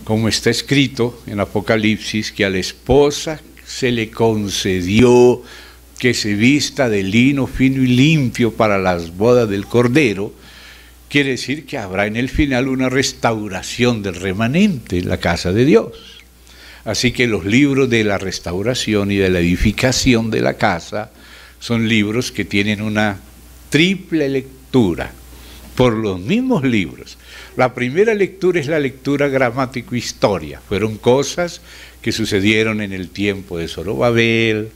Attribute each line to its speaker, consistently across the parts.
Speaker 1: como está escrito en Apocalipsis, que a la esposa se le concedió que se vista de lino fino y limpio para las bodas del Cordero, quiere decir que habrá en el final una restauración del remanente en la casa de Dios. Así que los libros de la restauración y de la edificación de la casa son libros que tienen una triple lectura por los mismos libros. La primera lectura es la lectura gramático-historia. Fueron cosas que sucedieron en el tiempo de Zorobabel,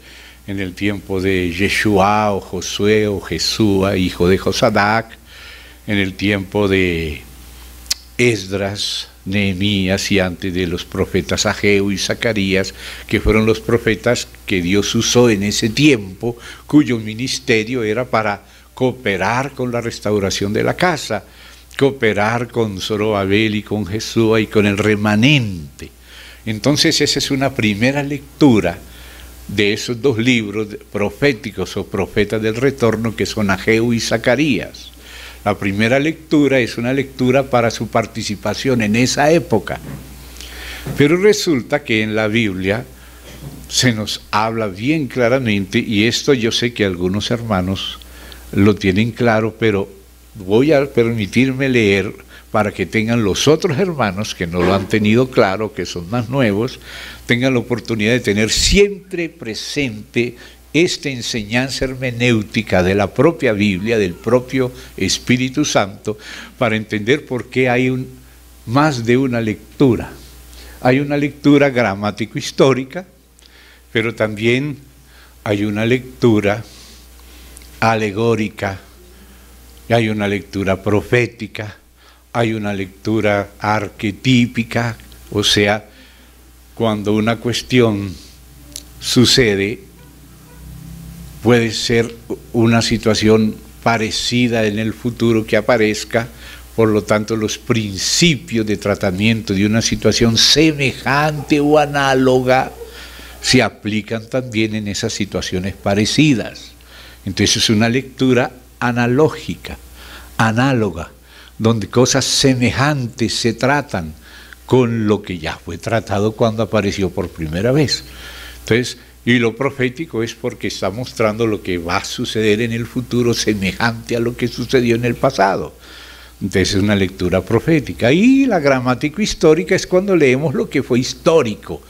Speaker 1: en el tiempo de Yeshua o Josué o Jesúa, hijo de Josadac, en el tiempo de Esdras, Nehemías y antes de los profetas Ageo y Zacarías, que fueron los profetas que Dios usó en ese tiempo, cuyo ministerio era para cooperar con la restauración de la casa, cooperar con Zorobabel y con Jesúa y con el remanente. Entonces esa es una primera lectura de esos dos libros proféticos o profetas del retorno que son Ageo y Zacarías. La primera lectura es una lectura para su participación en esa época. Pero resulta que en la Biblia se nos habla bien claramente, y esto yo sé que algunos hermanos lo tienen claro, pero voy a permitirme leer para que tengan los otros hermanos que no lo han tenido claro, que son más nuevos, tengan la oportunidad de tener siempre presente esta enseñanza hermenéutica de la propia Biblia, del propio Espíritu Santo, para entender por qué hay más de una lectura. Hay una lectura gramático-histórica, pero también hay una lectura alegórica, hay una lectura profética, hay una lectura arquetípica, o sea, cuando una cuestión sucede, puede ser una situación parecida en el futuro que aparezca, por lo tanto los principios de tratamiento de una situación semejante o análoga se aplican también en esas situaciones parecidas. Entonces es una lectura analógica, análoga, donde cosas semejantes se tratan con lo que ya fue tratado cuando apareció por primera vez. Entonces, y lo profético es porque está mostrando lo que va a suceder en el futuro semejante a lo que sucedió en el pasado. Entonces es una lectura profética. Y la gramática histórica es cuando leemos lo que fue histórico.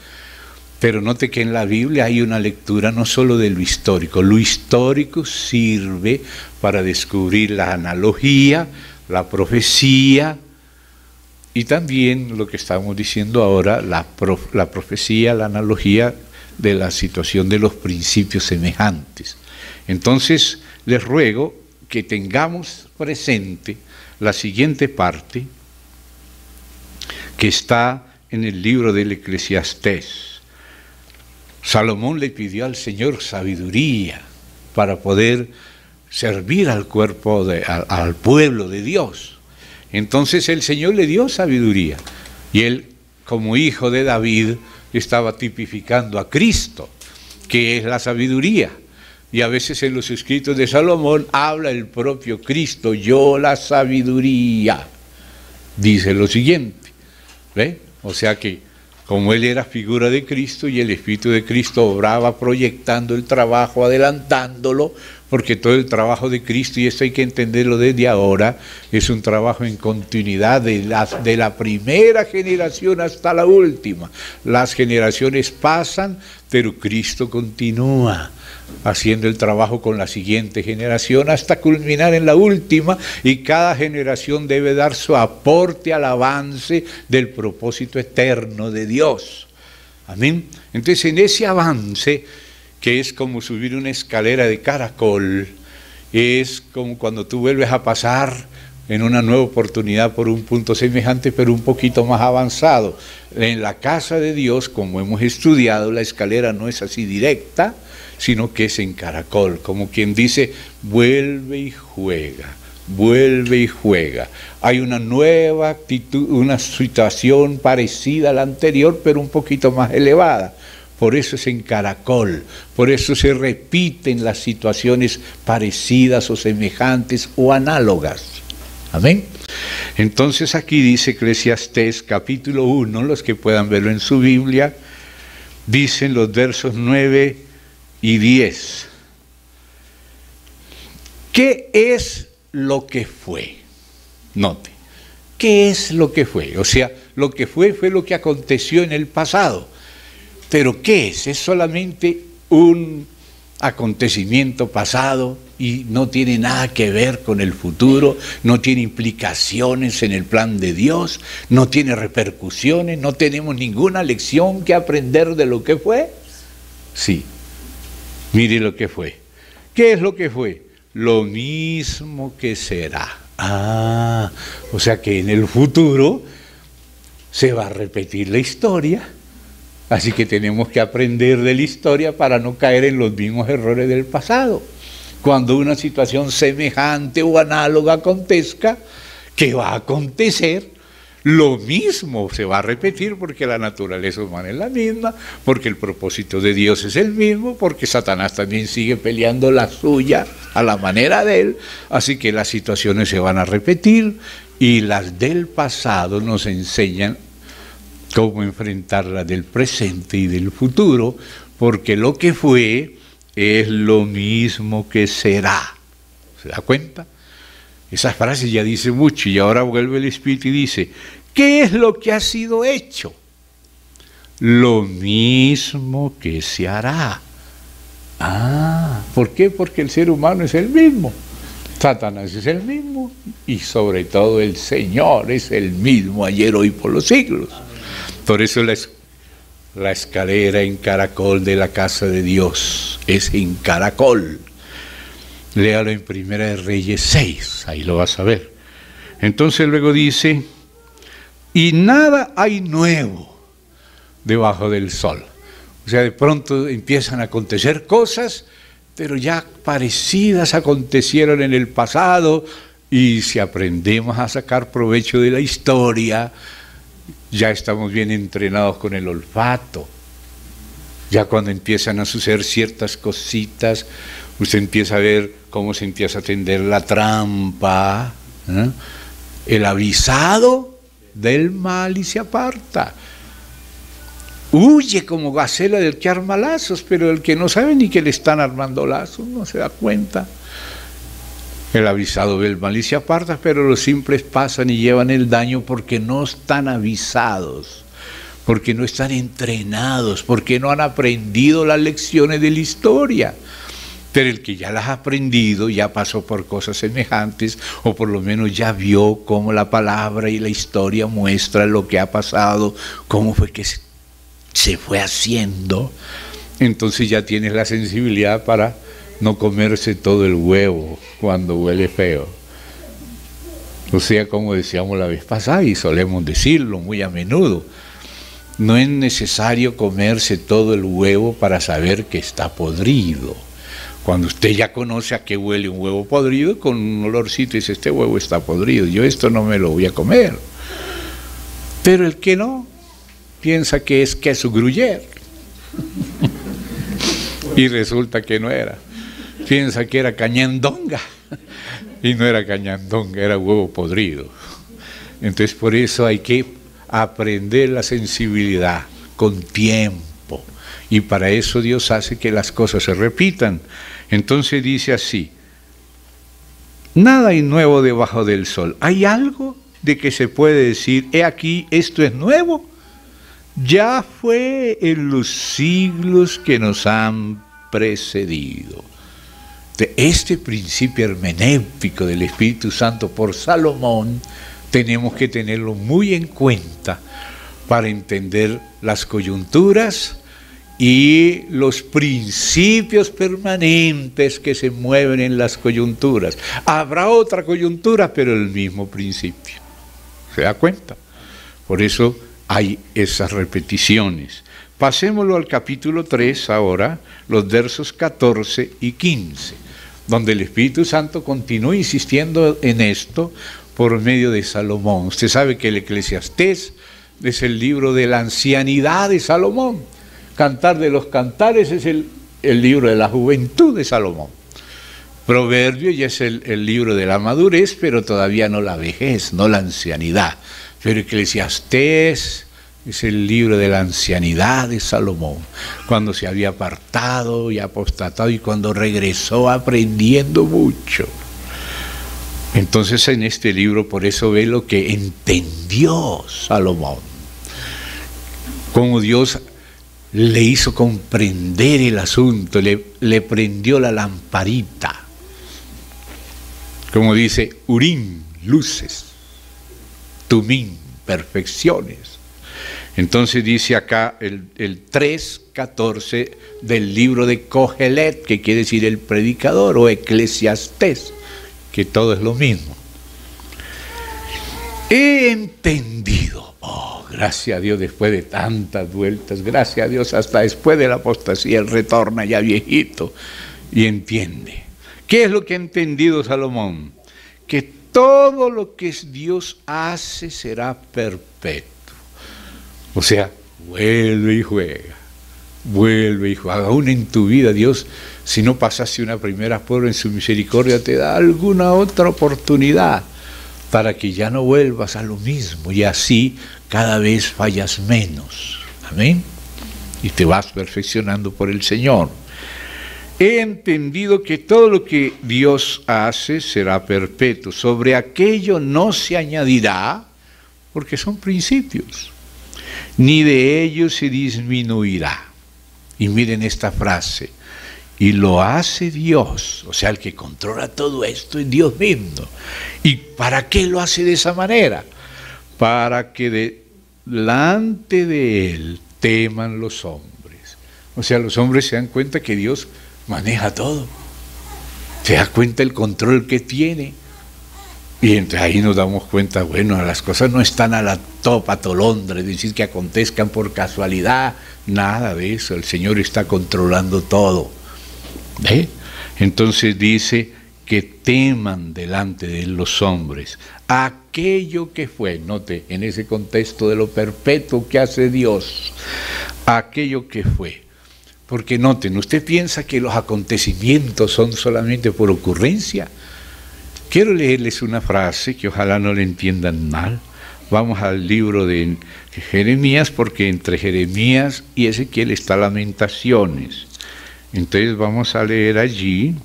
Speaker 1: Pero note que en la Biblia hay una lectura no solo de lo histórico sirve para descubrir la analogía, la profecía, y también lo que estamos diciendo ahora, la profecía, la analogía de la situación de los principios semejantes. Entonces, les ruego que tengamos presente la siguiente parte que está en el libro del Eclesiastés. Salomón le pidió al Señor sabiduría para poder servir al cuerpo, al pueblo de Dios. Entonces el Señor le dio sabiduría y él, como hijo de David, estaba tipificando a Cristo, que es la sabiduría. Y a veces en los escritos de Salomón habla el propio Cristo, yo la sabiduría, dice lo siguiente, ¿ve? O sea que como él era figura de Cristo y el Espíritu de Cristo obraba proyectando el trabajo, adelantándolo, porque todo el trabajo de Cristo, y esto hay que entenderlo desde ahora, es un trabajo en continuidad de la primera generación hasta la última. Las generaciones pasan, pero Cristo continúa haciendo el trabajo con la siguiente generación hasta culminar en la última, y cada generación debe dar su aporte al avance del propósito eterno de Dios. Amén. Entonces, en ese avance, que es como subir una escalera de caracol, es como cuando tú vuelves a pasar en una nueva oportunidad por un punto semejante, pero un poquito más avanzado. En la casa de Dios, como hemos estudiado, la escalera no es así directa, sino que es en caracol, como quien dice, vuelve y juega, vuelve y juega. Hay una nueva actitud, una situación parecida a la anterior, pero un poquito más elevada. Por eso es en caracol, por eso se repiten las situaciones parecidas o semejantes o análogas. Amén. Entonces aquí dice Eclesiastés capítulo 1, los que puedan verlo en su Biblia, dicen los versos 9 y 10. ¿Qué es lo que fue? Note, ¿qué es lo que fue? O sea, lo que fue lo que aconteció en el pasado. ¿Pero qué es? Es solamente un acontecimiento pasado y no tiene nada que ver con el futuro, no tiene implicaciones en el plan de Dios, no tiene repercusiones, no tenemos ninguna lección que aprender de lo que fue. Sí, mire lo que fue. ¿Qué es lo que fue? Lo mismo que será. O sea que en el futuro se va a repetir la historia. Así que tenemos que aprender de la historia para no caer en los mismos errores del pasado. Cuando una situación semejante o análoga acontezca, ¿qué va a acontecer? Lo mismo se va a repetir porque la naturaleza humana es la misma, porque el propósito de Dios es el mismo, porque Satanás también sigue peleando la suya a la manera de él. Así que las situaciones se van a repetir y las del pasado nos enseñan cómo enfrentar las del presente y del futuro, porque lo que fue es lo mismo que será. ¿Se da cuenta? Esa frase ya dice mucho y ahora vuelve el Espíritu y dice, ¿qué es lo que ha sido hecho? Lo mismo que se hará. ¿Por qué? Porque el ser humano es el mismo. Satanás es el mismo y sobre todo el Señor es el mismo ayer, hoy, por los siglos. Por eso la escalera en caracol de la casa de Dios es en caracol. Léalo en Primera de Reyes 6, ahí lo vas a ver. Entonces luego dice, y nada hay nuevo debajo del sol. O sea, de pronto empiezan a acontecer cosas, pero ya parecidas acontecieron en el pasado, y si aprendemos a sacar provecho de la historia, ya estamos bien entrenados con el olfato. Ya cuando empiezan a suceder ciertas cositas, usted empieza a ver cómo se empieza a tender la trampa, el avisado del mal y se aparta. Huye como gacela del que arma lazos, pero el que no sabe ni que le están armando lazos no se da cuenta. El avisado ve el mal y se aparta, pero los simples pasan y llevan el daño porque no están avisados, porque no están entrenados, porque no han aprendido las lecciones de la historia. Pero el que ya las ha aprendido, ya pasó por cosas semejantes, o por lo menos ya vio cómo la palabra y la historia muestran lo que ha pasado, cómo fue que se fue haciendo, entonces ya tienes la sensibilidad para no comerse todo el huevo cuando huele feo. O sea, como decíamos la vez pasada, y solemos decirlo muy a menudo, no es necesario comerse todo el huevo para saber que está podrido. Cuando usted ya conoce a qué huele un huevo podrido, con un olorcito dice, este huevo está podrido, yo esto no me lo voy a comer. Pero el que no, piensa que es queso gruyère. Y resulta que no era. Piensa que era cañandonga. Y no era cañandonga, era huevo podrido. Entonces por eso hay que aprender la sensibilidad con tiempo. Y para eso Dios hace que las cosas se repitan. Entonces dice así, nada hay nuevo debajo del sol. ¿Hay algo de que se puede decir, he aquí, esto es nuevo? Ya fue en los siglos que nos han precedido. De este principio hermenéutico del Espíritu Santo por Salomón, tenemos que tenerlo muy en cuenta para entender las coyunturas y los principios permanentes que se mueven en las coyunturas. Habrá otra coyuntura, pero el mismo principio. ¿Se da cuenta? Por eso hay esas repeticiones. Pasémoslo al capítulo 3 ahora, los versos 14 y 15, donde el Espíritu Santo continúa insistiendo en esto por medio de Salomón. Usted sabe que el Eclesiastés es el libro de la ancianidad de Salomón. Cantar de los Cantares es el libro de la juventud de Salomón. Proverbio ya es el libro de la madurez, pero todavía no la vejez, no la ancianidad. Pero Eclesiastés es el libro de la ancianidad de Salomón, cuando se había apartado y apostatado y cuando regresó aprendiendo mucho. Entonces en este libro por eso ve lo que entendió Salomón, cómo Dios le hizo comprender el asunto, le prendió la lamparita. Como dice, Urim, luces, Tumim, perfecciones. Entonces dice acá el 3:14 del libro de Kohelet, que quiere decir el predicador, o Eclesiastés, que todo es lo mismo. He entendido, oh, gracias a Dios, después de tantas vueltas, gracias a Dios, hasta después de la apostasía, él retorna ya viejito y entiende. ¿Qué es lo que ha entendido Salomón? Que todo lo que Dios hace será perpetuo. O sea, vuelve y juega, aún en tu vida Dios, si no pasaste una primera prueba, en su misericordia te da alguna otra oportunidad para que ya no vuelvas a lo mismo y así cada vez fallas menos. Amén. Y te vas perfeccionando por el Señor. He entendido que todo lo que Dios hace será perpetuo. Sobre aquello no se añadirá, porque son principios, ni de ello se disminuirá. Y miren esta frase, y lo hace Dios, o sea, el que controla todo esto es Dios mismo. ¿Y para qué lo hace de esa manera? Para que delante de Él teman los hombres. O sea, los hombres se dan cuenta que Dios maneja todo, se da cuenta el control que tiene, y entre ahí nos damos cuenta, bueno, las cosas no están a la topa tolondra, es decir, que acontezcan por casualidad, nada de eso, el Señor está controlando todo. ¿Ve? Entonces dice que teman delante de Él los hombres aquello que fue, note, en ese contexto de lo perpetuo que hace Dios, aquello que fue. Porque noten, ¿usted piensa que los acontecimientos son solamente por ocurrencia? Quiero leerles una frase que ojalá no le entiendan mal. Vamos al libro de Jeremías, porque entre Jeremías y Ezequiel está Lamentaciones. Entonces vamos a leer allí,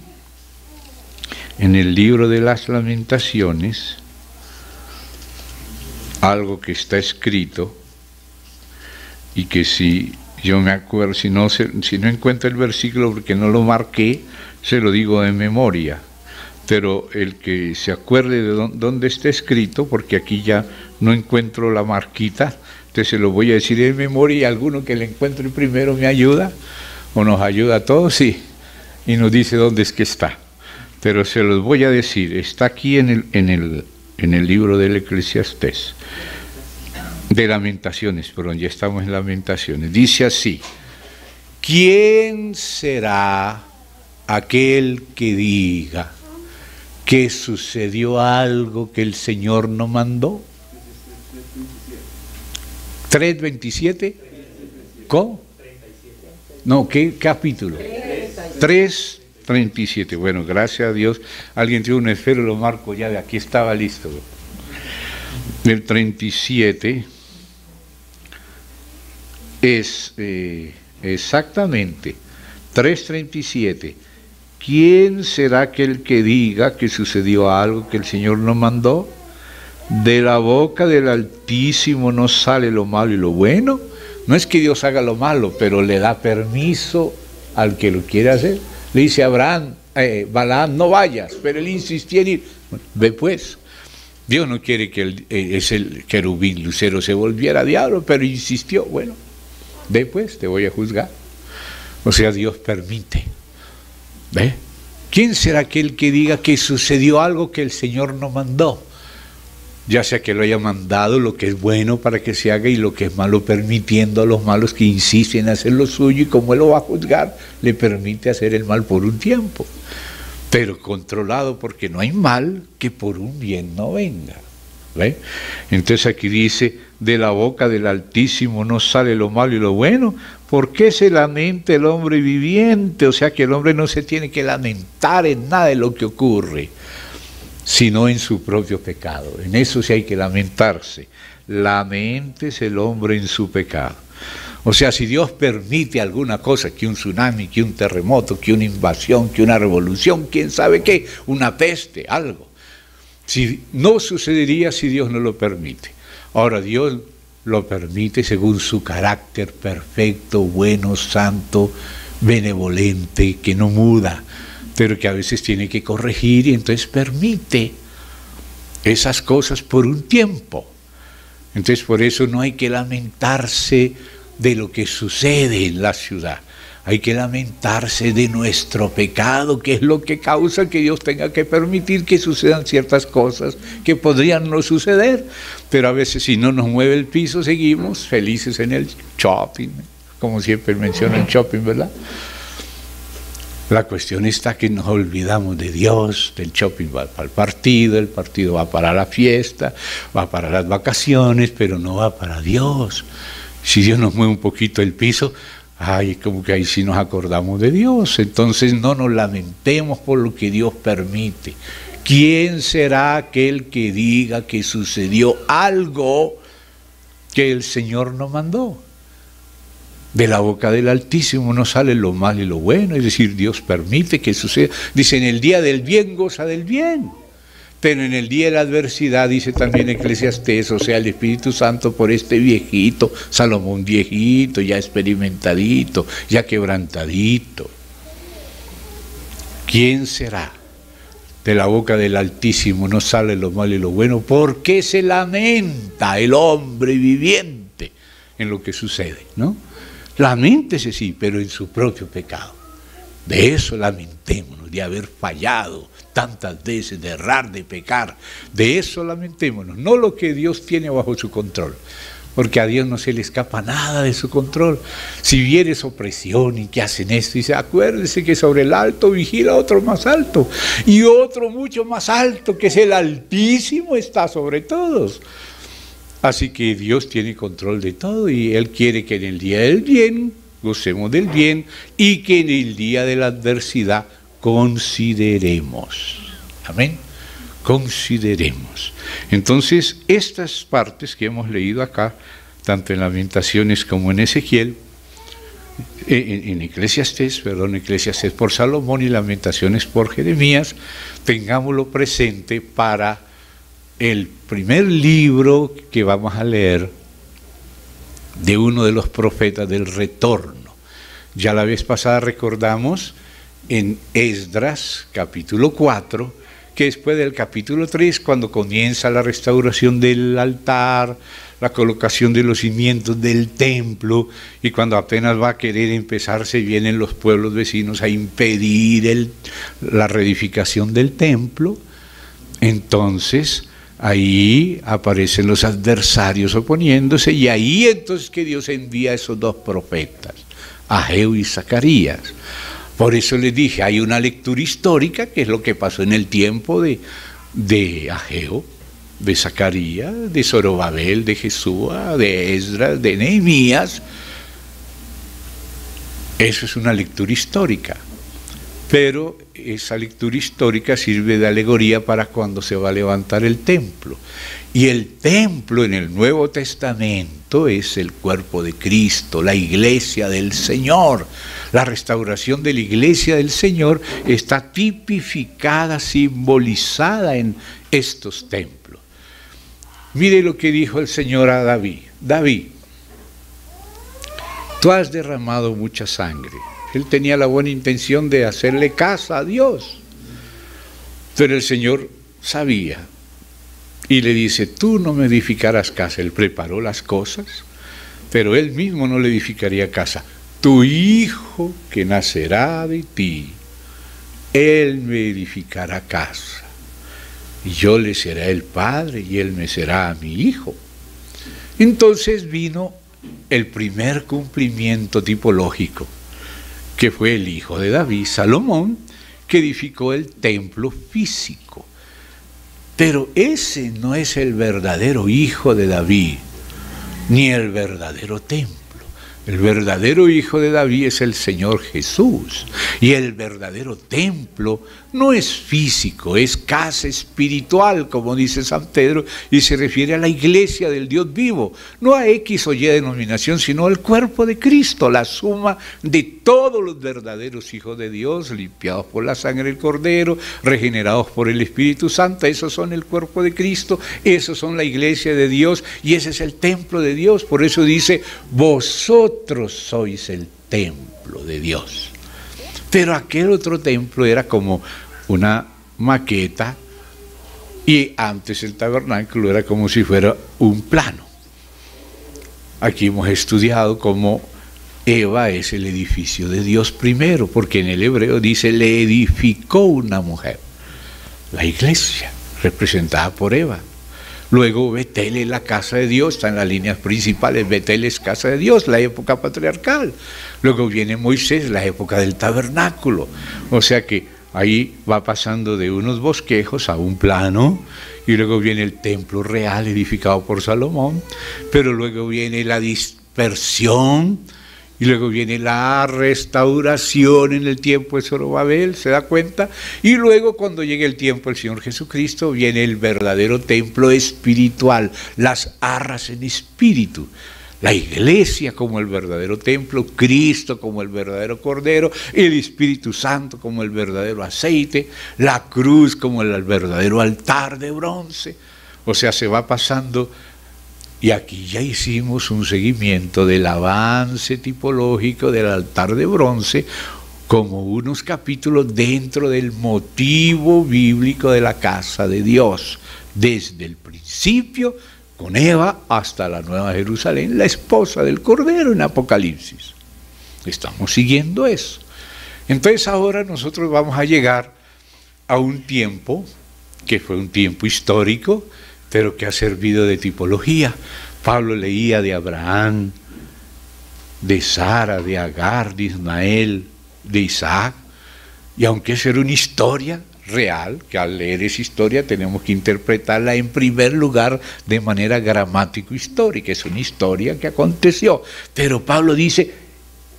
Speaker 1: en el libro de las Lamentaciones, algo que está escrito y que si yo me acuerdo, si no encuentro el versículo porque no lo marqué, se lo digo de memoria, pero el que se acuerde de dónde está escrito, porque aquí ya no encuentro la marquita, entonces se lo voy a decir de memoria y alguno que le encuentre primero me ayuda, o nos ayuda a todos, sí, y nos dice dónde es que está. Pero se los voy a decir, está aquí en el libro del Eclesiastés. De Lamentaciones, perdón, ya estamos en Lamentaciones. Dice así: ¿quién será aquel que diga que sucedió algo que el Señor no mandó? 3:27. ¿Cómo? No, ¿qué capítulo? 3:37. Bueno, gracias a Dios. Alguien tiene un esfero, lo marco ya, de aquí estaba listo. Del 37 es exactamente 3:37. ¿Quién será aquel que diga que sucedió algo que el Señor no mandó? De la boca del Altísimo no sale lo malo y lo bueno. No es que Dios haga lo malo, pero le da permiso al que lo quiere hacer. Le dice a Abraham, Balaam, no vayas, pero él insistía en ir. Bueno, ve pues. Dios no quiere que el querubín lucero se volviera diablo, pero insistió, bueno, ve pues, te voy a juzgar. O sea, Dios permite. ¿Ve? ¿Quién será aquel que diga que sucedió algo que el Señor no mandó? Ya sea que lo haya mandado, lo que es bueno para que se haga, y lo que es malo permitiendo a los malos que insisten en hacer lo suyo, y como Él lo va a juzgar, le permite hacer el mal por un tiempo. Pero controlado, porque no hay mal que por un bien no venga. ¿Ve? Entonces aquí dice, de la boca del Altísimo no sale lo malo y lo bueno. ¿Por qué se lamenta el hombre viviente? O sea que el hombre no se tiene que lamentar en nada de lo que ocurre, sino en su propio pecado. En eso sí hay que lamentarse. Laméntese el hombre en su pecado. O sea, si Dios permite alguna cosa, que un tsunami, que un terremoto, que una invasión, que una revolución, quién sabe qué, una peste, algo. Si no sucedería si Dios no lo permite. Ahora, Dios lo permite según su carácter perfecto, bueno, santo, benevolente, que no muda, pero que a veces tiene que corregir y entonces permite esas cosas por un tiempo. Entonces por eso no hay que lamentarse de lo que sucede en la ciudad. Hay que lamentarse de nuestro pecado, que es lo que causa que Dios tenga que permitir que sucedan ciertas cosas que podrían no suceder. Pero a veces si no nos mueve el piso, seguimos felices en el shopping, como siempre menciono el shopping, ¿verdad? La cuestión está que nos olvidamos de Dios, del shopping va para el partido va para la fiesta, va para las vacaciones, pero no va para Dios. Si Dios nos mueve un poquito el piso, ay, como que ahí sí nos acordamos de Dios. Entonces no nos lamentemos por lo que Dios permite. ¿Quién será aquel que diga que sucedió algo que el Señor no mandó? De la boca del Altísimo no sale lo malo y lo bueno, es decir, Dios permite que suceda. Dice, en el día del bien goza del bien, pero en el día de la adversidad, dice también Eclesiastés, o sea, el Espíritu Santo por este viejito, Salomón viejito, ya experimentadito, ya quebrantadito. ¿Quién será? De la boca del Altísimo no sale lo malo y lo bueno. ¿Por qué se lamenta el hombre viviente en lo que sucede, no? Laméntese, sí, pero en su propio pecado. De eso lamentémonos, de haber fallado tantas veces, de errar, de pecar. De eso lamentémonos, no lo que Dios tiene bajo su control. Porque a Dios no se le escapa nada de su control. Si vienes opresión y que hacen esto, dice, acuérdese que sobre el alto vigila otro más alto. Y otro mucho más alto, que es el Altísimo, está sobre todos. Así que Dios tiene control de todo y Él quiere que en el día del bien gocemos del bien y que en el día de la adversidad consideremos. Amén. Consideremos. Entonces, estas partes que hemos leído acá, tanto en Lamentaciones como en Ezequiel, en Eclesiastés por Salomón y Lamentaciones por Jeremías, tengámoslo presente para el primer libro que vamos a leer de uno de los profetas del retorno. Ya la vez pasada recordamos en Esdras, capítulo 4, que después del capítulo 3, cuando comienza la restauración del altar, la colocación de los cimientos del templo, y cuando apenas va a querer empezarse, vienen los pueblos vecinos a impedir la reedificación del templo. Entonces ahí aparecen los adversarios oponiéndose, y ahí entonces que Dios envía a esos dos profetas, Ageo y Zacarías. Por eso les dije, hay una lectura histórica, que es lo que pasó en el tiempo de Ageo, de Zacarías, de Zorobabel, de Jesúa, de Esdras, de Nehemías. Eso es una lectura histórica. Pero esa lectura histórica sirve de alegoría para cuando se va a levantar el templo. Y el templo en el Nuevo Testamento es el cuerpo de Cristo, la iglesia del Señor. La restauración de la iglesia del Señor está tipificada, simbolizada en estos templos. Mire lo que dijo el Señor a David. David, tú has derramado mucha sangre. Él tenía la buena intención de hacerle casa a Dios, pero el Señor sabía y le dice, tú no me edificarás casa. Él preparó las cosas, pero él mismo no le edificaría casa. Tu hijo que nacerá de ti, él me edificará casa, y yo le seré el padre y él me será a mi hijo. Entonces vino el primer cumplimiento tipológico, que fue el hijo de David, Salomón, que edificó el templo físico. Pero ese no es el verdadero hijo de David, ni el verdadero templo. El verdadero hijo de David es el Señor Jesús. Y el verdadero templo no es físico, es casa espiritual, como dice San Pedro, y se refiere a la iglesia del Dios vivo, no a X o Y denominación, sino al cuerpo de Cristo, la suma de todos los verdaderos hijos de Dios, limpiados por la sangre del Cordero, regenerados por el Espíritu Santo. Esos son el cuerpo de Cristo, esos son la iglesia de Dios, y ese es el templo de Dios. Por eso dice, vosotros sois el templo de Dios. Pero aquel otro templo era como una maqueta, y antes el tabernáculo era como si fuera un plano. Aquí hemos estudiado cómo Eva es el edificio de Dios primero, porque en el hebreo dice, le edificó una mujer. La iglesia, representada por Eva. Luego Betel es la casa de Dios, está en las líneas principales. Betel es casa de Dios, la época patriarcal. Luego viene Moisés, la época del tabernáculo. O sea que ahí va pasando de unos bosquejos a un plano, y luego viene el templo real edificado por Salomón, pero luego viene la dispersión, y luego viene la restauración en el tiempo de Zorobabel, ¿se da cuenta? Y luego cuando llegue el tiempo del Señor Jesucristo, viene el verdadero templo espiritual, las arras en espíritu. La iglesia como el verdadero templo, Cristo como el verdadero Cordero, el Espíritu Santo como el verdadero aceite, la cruz como el verdadero altar de bronce. O sea, se va pasando. Y aquí ya hicimos un seguimiento del avance tipológico del altar de bronce como unos capítulos dentro del motivo bíblico de la casa de Dios, desde el principio con Eva hasta la Nueva Jerusalén, la esposa del Cordero en Apocalipsis. Estamos siguiendo eso. Entonces ahora nosotros vamos a llegar a un tiempo que fue un tiempo histórico, pero que ha servido de tipología. Pablo leía de Abraham, de Sara, de Agar, de Ismael, de Isaac, y aunque esa era una historia real, que al leer esa historia tenemos que interpretarla en primer lugar de manera gramático-histórica, es una historia que aconteció, pero Pablo dice,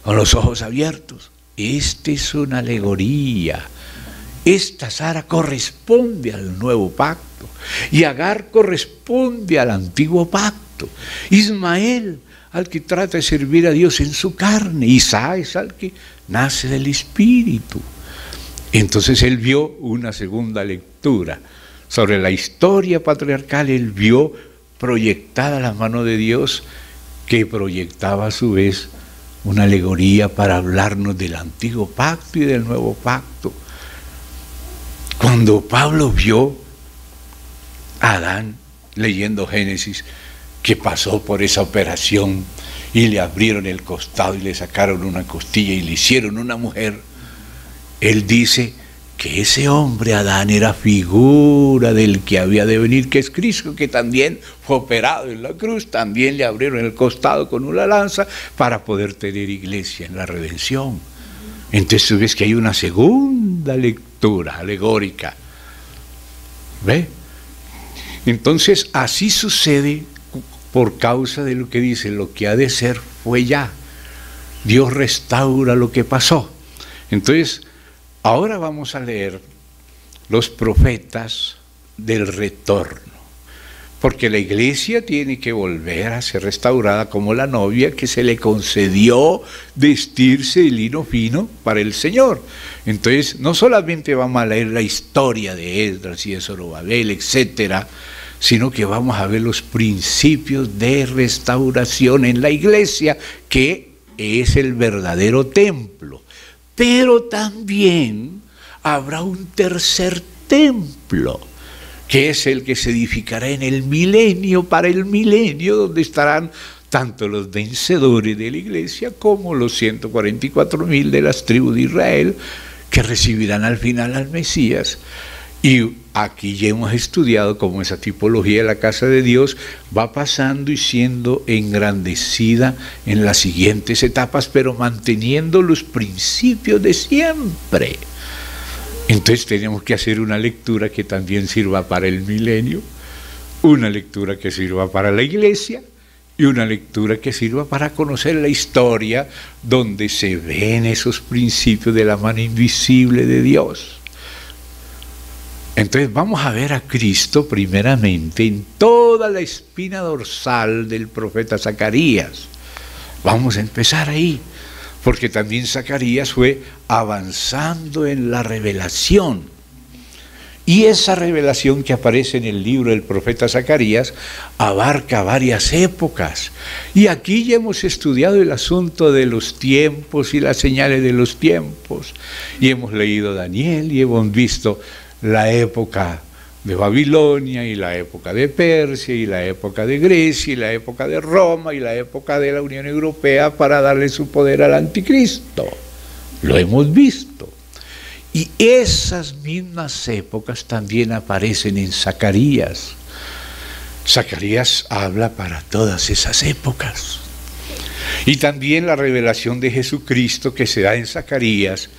Speaker 1: con los ojos abiertos, esta es una alegoría. Esta Sara corresponde al nuevo pacto, y Agar corresponde al antiguo pacto. Ismael, al que trata de servir a Dios en su carne. Isaac es al que nace del Espíritu. Entonces él vio una segunda lectura sobre la historia patriarcal. Él vio proyectada la mano de Dios, que proyectaba a su vez una alegoría para hablarnos del antiguo pacto y del nuevo pacto. Cuando Pablo vio a Adán, leyendo Génesis, que pasó por esa operación y le abrieron el costado y le sacaron una costilla y le hicieron una mujer, él dice que ese hombre Adán era figura del que había de venir, que es Cristo, que también fue operado en la cruz, también le abrieron el costado con una lanza para poder tener iglesia en la redención. Entonces tú ves que hay una segunda lectura alegórica. ¿Ve? Entonces así sucede por causa de lo que dice, lo que ha de ser fue ya. Dios restaura lo que pasó. Entonces, ahora vamos a leer los profetas del retorno, porque la iglesia tiene que volver a ser restaurada como la novia que se le concedió vestirse de lino fino para el Señor. Entonces, no solamente vamos a leer la historia de Esdras y de Zorobabel, etcétera, sino que vamos a ver los principios de restauración en la iglesia, que es el verdadero templo. Pero también habrá un tercer templo, que es el que se edificará en el milenio, para el milenio, donde estarán tanto los vencedores de la iglesia como los 144.000 de las tribus de Israel, que recibirán al final al Mesías. Y aquí ya hemos estudiado cómo esa tipología de la casa de Dios va pasando y siendo engrandecida en las siguientes etapas, pero manteniendo los principios de siempre. Entonces tenemos que hacer una lectura que también sirva para el milenio, una lectura que sirva para la iglesia y una lectura que sirva para conocer la historia donde se ven esos principios de la mano invisible de Dios. Entonces vamos a ver a Cristo primeramente en toda la espina dorsal del profeta Zacarías. Vamos a empezar ahí, porque también Zacarías fue avanzando en la revelación. Y esa revelación que aparece en el libro del profeta Zacarías abarca varias épocas. Y aquí ya hemos estudiado el asunto de los tiempos y las señales de los tiempos. Y hemos leído Daniel y hemos visto la época de Babilonia y la época de Persia y la época de Grecia y la época de Roma y la época de la Unión Europea para darle su poder al anticristo. Lo hemos visto. Y esas mismas épocas también aparecen en Zacarías. Zacarías habla para todas esas épocas. Y también la revelación de Jesucristo que se da en Zacarías,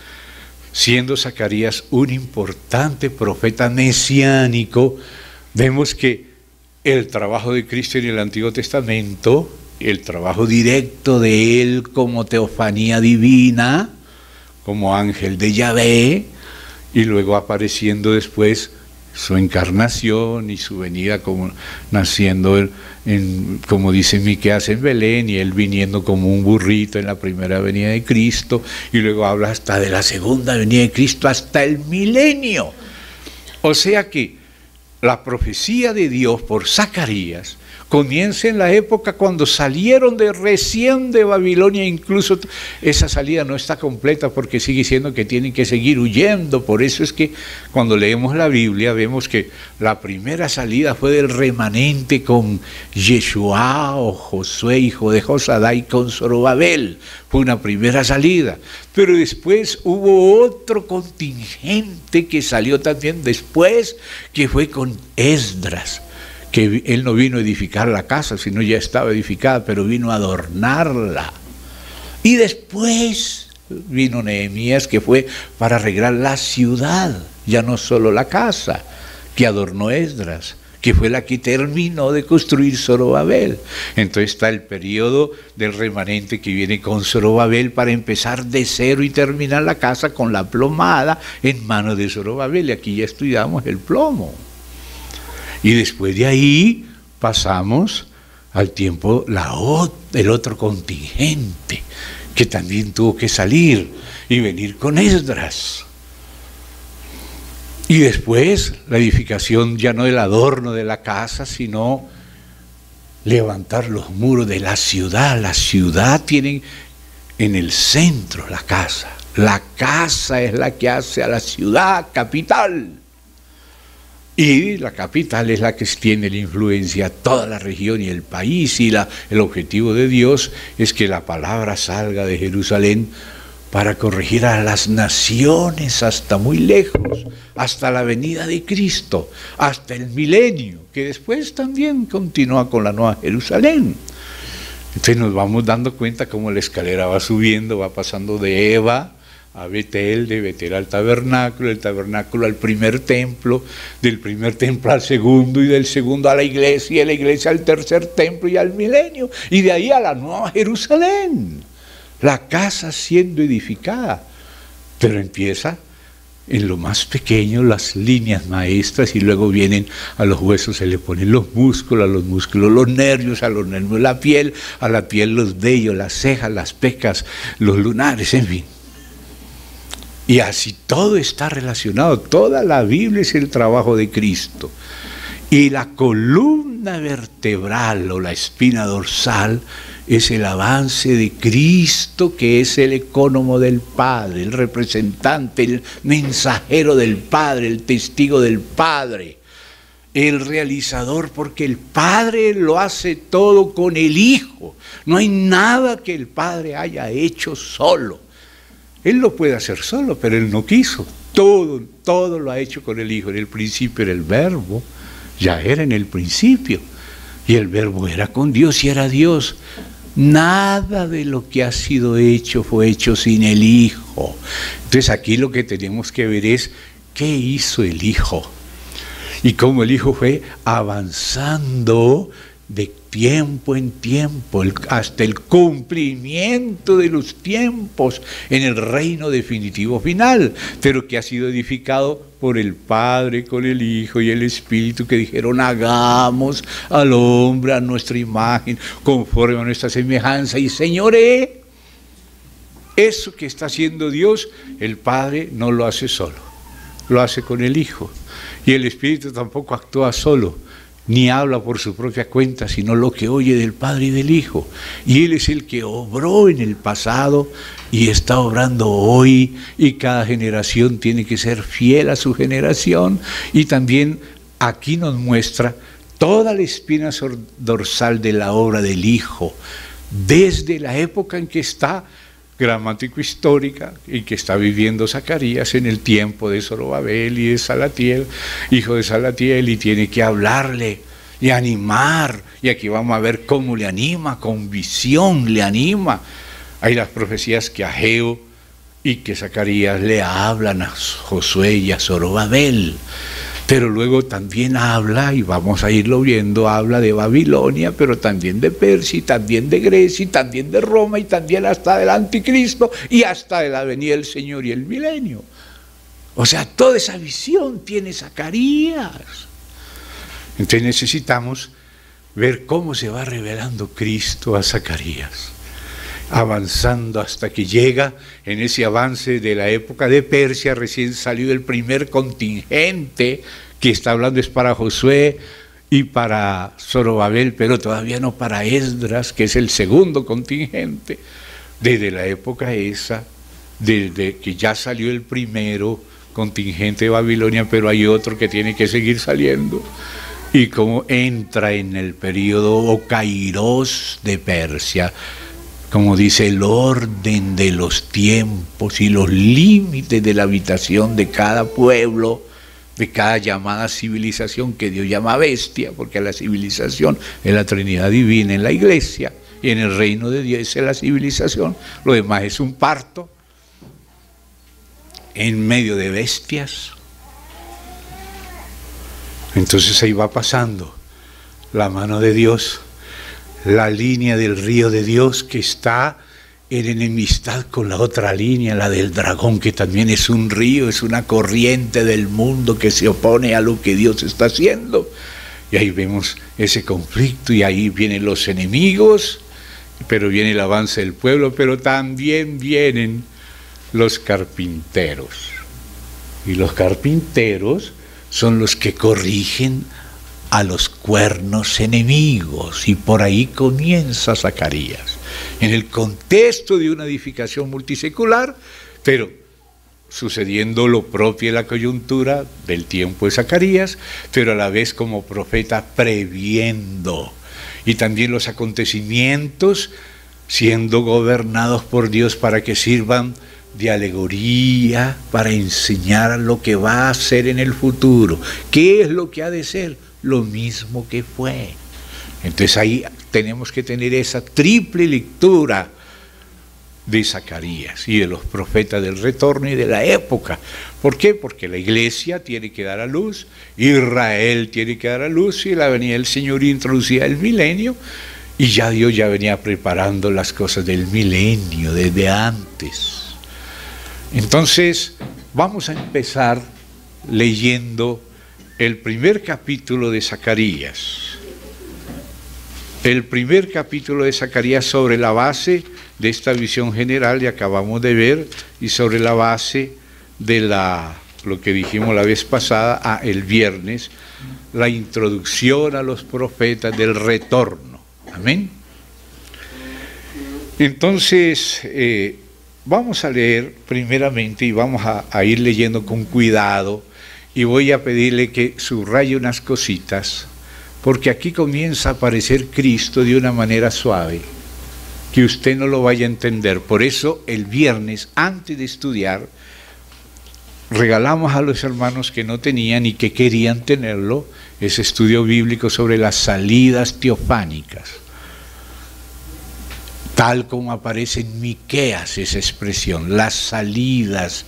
Speaker 1: siendo Zacarías un importante profeta mesiánico, vemos que el trabajo de Cristo en el Antiguo Testamento, el trabajo directo de él como teofanía divina, como ángel de Yahvé, y luego apareciendo después su encarnación y su venida como naciendo como dice Miqueas, en Belén, y él viniendo como un burrito en la primera venida de Cristo, y luego habla hasta de la segunda venida de Cristo hasta el milenio. O sea que la profecía de Dios por Zacarías comienza en la época cuando salieron recién de Babilonia. Incluso esa salida no está completa porque sigue diciendo que tienen que seguir huyendo. Por eso es que cuando leemos la Biblia vemos que la primera salida fue del remanente con Yeshua o Josué, hijo de Josadá, y con Zorobabel. Fue una primera salida. Pero después hubo otro contingente que salió también después, que fue con Esdras, que él no vino a edificar la casa, sino ya estaba edificada, pero vino a adornarla. Y después vino Nehemías, que fue para arreglar la ciudad, ya no solo la casa, que adornó Esdras, que fue la que terminó de construir Zorobabel. Entonces está el periodo del remanente que viene con Zorobabel para empezar de cero y terminar la casa con la plomada en manos de Zorobabel. Y aquí ya estudiamos el plomo. Y después de ahí pasamos al tiempo el otro contingente que también tuvo que salir y venir con Esdras. Y después la edificación ya no del adorno de la casa, sino levantar los muros de la ciudad. La ciudad tiene en el centro la casa. La casa es la que hace a la ciudad capital. Y la capital es la que tiene la influencia a toda la región y el país, y el objetivo de Dios es que la palabra salga de Jerusalén para corregir a las naciones hasta muy lejos, hasta la venida de Cristo, hasta el milenio, que después también continúa con la Nueva Jerusalén. Entonces nos vamos dando cuenta cómo la escalera va subiendo, va pasando de Eva a Betel, de Betel al tabernáculo, del tabernáculo al primer templo, del primer templo al segundo, y del segundo a la iglesia, y de la iglesia al tercer templo y al milenio, y de ahí a la Nueva Jerusalén, la casa siendo edificada. Pero empieza en lo más pequeño, las líneas maestras, y luego vienen a los huesos, se le ponen los músculos, a los músculos los nervios, a los nervios la piel, a la piel los vellos, las cejas, las pecas, los lunares, en fin. Y así todo está relacionado, toda la Biblia es el trabajo de Cristo. Y la columna vertebral o la espina dorsal es el avance de Cristo, que es el ecónomo del Padre, el representante, el mensajero del Padre, el testigo del Padre, el realizador, porque el Padre lo hace todo con el Hijo. No hay nada que el Padre haya hecho solo. Él lo puede hacer solo, pero Él no quiso. Todo lo ha hecho con el Hijo. En el principio era el Verbo, ya era en el principio. Y el Verbo era con Dios y era Dios. Nada de lo que ha sido hecho fue hecho sin el Hijo. Entonces aquí lo que tenemos que ver es ¿qué hizo el Hijo? Y cómo el Hijo fue avanzando de tiempo en tiempo, hasta el cumplimiento de los tiempos en el reino definitivo final, pero que ha sido edificado por el Padre con el Hijo y el Espíritu, que dijeron: hagamos al hombre a nuestra imagen, conforme a nuestra semejanza, y señoré. Eso que está haciendo Dios, el Padre no lo hace solo, lo hace con el Hijo, y el Espíritu tampoco actúa solo, ni habla por su propia cuenta, sino lo que oye del Padre y del Hijo. Y Él es el que obró en el pasado y está obrando hoy, y cada generación tiene que ser fiel a su generación. Y también aquí nos muestra toda la espina dorsal de la obra del Hijo, desde la época en que está gramático-histórica y que está viviendo Zacarías en el tiempo de Zorobabel y de Salatiel, hijo de Salatiel, y tiene que hablarle y animar, y aquí vamos a ver cómo le anima, con visión le anima. Hay las profecías que Ageo y que Zacarías le hablan a Josué y a Zorobabel, pero luego también habla, y vamos a irlo viendo, habla de Babilonia, pero también de Persia, y también de Grecia, y también de Roma, y también hasta del Anticristo, y hasta de la venida del Señor y el milenio. O sea, toda esa visión tiene Zacarías. Entonces necesitamos ver cómo se va revelando Cristo a Zacarías, avanzando hasta que llega en ese avance de la época de Persia. Recién salió el primer contingente, que está hablando es para Josué y para Zorobabel, pero todavía no para Esdras, que es el segundo contingente. Desde la época esa, desde que ya salió el primero contingente de Babilonia, pero hay otro que tiene que seguir saliendo, y cómo entra en el periodo o kairos de Persia, como dice, el orden de los tiempos y los límites de la habitación de cada pueblo, de cada llamada civilización, que Dios llama bestia, porque la civilización es la Trinidad Divina en la iglesia, y en el reino de Dios es la civilización. Lo demás es un parto en medio de bestias. Entonces ahí va pasando la mano de Dios, la línea del río de Dios, que está en enemistad con la otra línea, la del dragón, que también es un río, es una corriente del mundo que se opone a lo que Dios está haciendo. Y ahí vemos ese conflicto, y ahí vienen los enemigos, pero viene el avance del pueblo, pero también vienen los carpinteros. Y los carpinteros son los que corrigen a los cuernos enemigos, y por ahí comienza Zacarías, en el contexto de una edificación multisecular, pero sucediendo lo propio de la coyuntura del tiempo de Zacarías, pero a la vez como profeta previendo, y también los acontecimientos siendo gobernados por Dios para que sirvan de alegoría, para enseñar lo que va a ser en el futuro. ¿Qué es lo que ha de ser? Lo mismo que fue. Entonces ahí tenemos que tener esa triple lectura de Zacarías y de los profetas del retorno y de la época. ¿Por qué? Porque la iglesia tiene que dar a luz, Israel tiene que dar a luz, y la venida del Señor introducía el milenio, y ya Dios ya venía preparando las cosas del milenio desde antes. Entonces vamos a empezar leyendo el primer capítulo de Zacarías. El primer capítulo de Zacarías, sobre la base de esta visión general que acabamos de ver, y sobre la base de lo que dijimos la vez pasada, el viernes, la introducción a los profetas del retorno. Amén. Entonces, vamos a leer primeramente, y vamos a ir leyendo con cuidado, y voy a pedirle que subraye unas cositas, porque aquí comienza a aparecer Cristo de una manera suave, que usted no lo vaya a entender. Por eso el viernes, antes de estudiar, regalamos a los hermanos que no tenían y que querían tenerlo, ese estudio bíblico sobre las salidas teofánicas, tal como aparece en Miqueas esa expresión, las salidas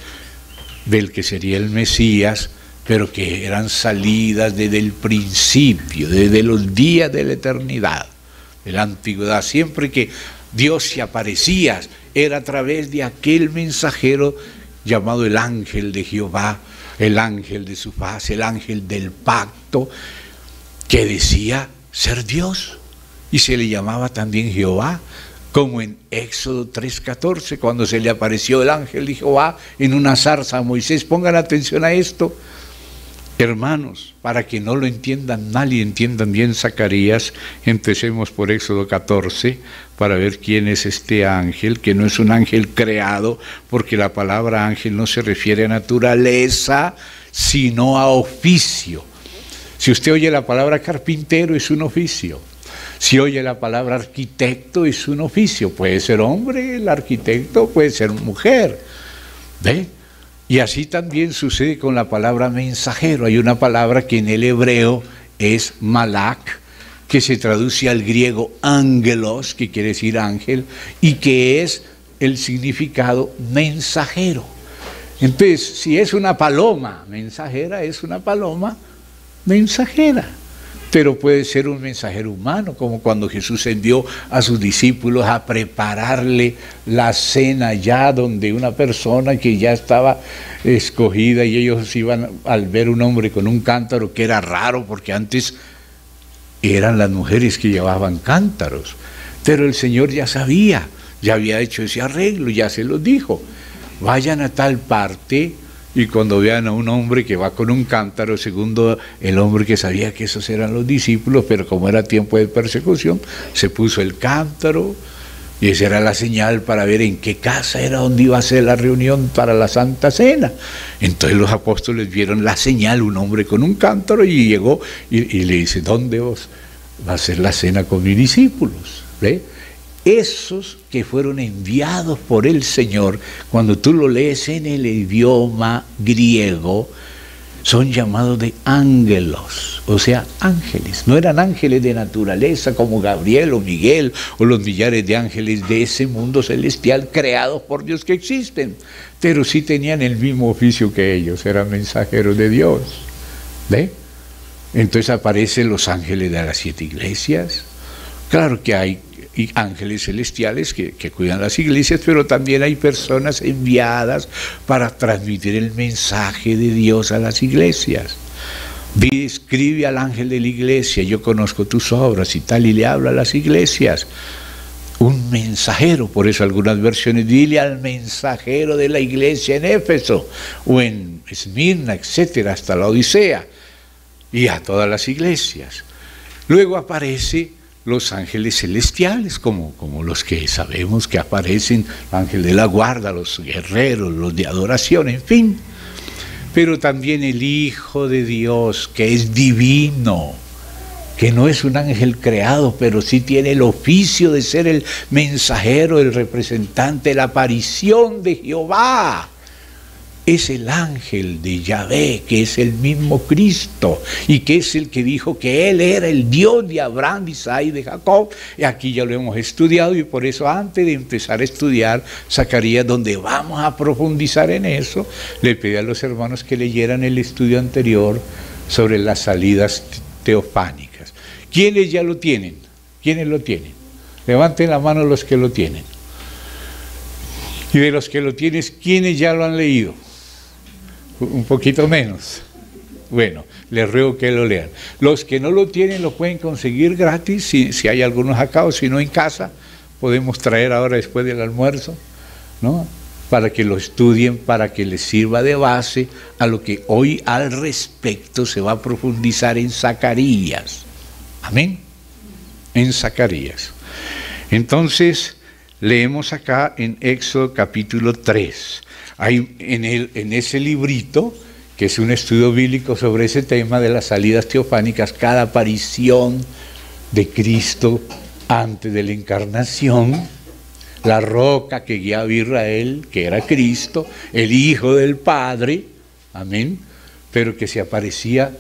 Speaker 1: del que sería el Mesías, pero que eran salidas desde el principio, desde los días de la eternidad, de la antigüedad. Siempre que Dios se aparecía, era a través de aquel mensajero llamado el ángel de Jehová, el ángel de su faz, el ángel del pacto, que decía ser Dios, y se le llamaba también Jehová, como en Éxodo 3:14, cuando se le apareció el ángel de Jehová en una zarza a Moisés. Pongan atención a esto, hermanos, para que no lo entiendan mal y entiendan bien Zacarías. Empecemos por Éxodo 14 para ver quién es este ángel, que no es un ángel creado, porque la palabra ángel no se refiere a naturaleza, sino a oficio. Si usted oye la palabra carpintero, es un oficio. Si oye la palabra arquitecto, es un oficio. Puede ser hombre el arquitecto, puede ser mujer. ¿Ve? Y así también sucede con la palabra mensajero. Hay una palabra que en el hebreo es malak, que se traduce al griego ángelos, que quiere decir ángel, y que es el significado mensajero. Entonces, si es una paloma mensajera, es una paloma mensajera. Pero puede ser un mensajero humano, como cuando Jesús envió a sus discípulos a prepararle la cena ya, donde una persona que ya estaba escogida, y ellos iban al ver un hombre con un cántaro, que era raro porque antes eran las mujeres que llevaban cántaros, pero el Señor ya sabía, ya había hecho ese arreglo, ya se los dijo: vayan a tal parte, y cuando vean a un hombre que va con un cántaro, segundo el hombre que sabía que esos eran los discípulos, pero como era tiempo de persecución, se puso el cántaro, y esa era la señal para ver en qué casa era donde iba a ser la reunión para la Santa Cena. Entonces los apóstoles vieron la señal, un hombre con un cántaro, y llegó y le dice: ¿dónde va a ser la cena con mis discípulos? ¿Ve? Esos que fueron enviados por el Señor, cuando tú lo lees en el idioma griego, son llamados de ángelos, o sea, ángeles. No eran ángeles de naturaleza como Gabriel o Miguel o los millares de ángeles de ese mundo celestial creados por Dios que existen, pero sí tenían el mismo oficio que ellos, eran mensajeros de Dios. ¿Ve? Entonces aparecen los ángeles de las 7 iglesias. Claro que hay ángeles celestiales que cuidan las iglesias, pero también hay personas enviadas para transmitir el mensaje de Dios a las iglesias. Escribe al ángel de la iglesia: yo conozco tus obras y tal, y le habla a las iglesias. Un mensajero, por eso algunas versiones: dile al mensajero de la iglesia en Éfeso o en Esmirna, etcétera, hasta la Odisea, y a todas las iglesias. Luego aparece los ángeles celestiales, como los que sabemos que aparecen, el ángel de la guarda, los guerreros, los de adoración, en fin. Pero también el Hijo de Dios, que es divino, que no es un ángel creado, pero sí tiene el oficio de ser el mensajero, el representante, la aparición de Jehová. Es el ángel de Yahvé, que es el mismo Cristo, y que es el que dijo que Él era el Dios de Abraham, de Isaac y de Jacob. Y aquí ya lo hemos estudiado, y por eso antes de empezar a estudiar Zacarías, donde vamos a profundizar en eso, le pedí a los hermanos que leyeran el estudio anterior sobre las salidas teofánicas. ¿Quiénes ya lo tienen? ¿Quiénes lo tienen? Levanten la mano los que lo tienen. Y de los que lo tienen, ¿quiénes ya lo han leído? Un poquito menos. Bueno, les ruego que lo lean. Los que no lo tienen lo pueden conseguir gratis, si hay algunos acá, o si no en casa, podemos traer ahora después del almuerzo, ¿no? Para que lo estudien, para que les sirva de base a lo que hoy al respecto se va a profundizar en Zacarías. Amén. En Zacarías. Entonces, leemos acá en Éxodo capítulo 3. Hay en ese librito, que es un estudio bíblico sobre ese tema de las salidas teofánicas, cada aparición de Cristo antes de la encarnación, la roca que guiaba a Israel, que era Cristo, el Hijo del Padre, amén, pero que se aparecía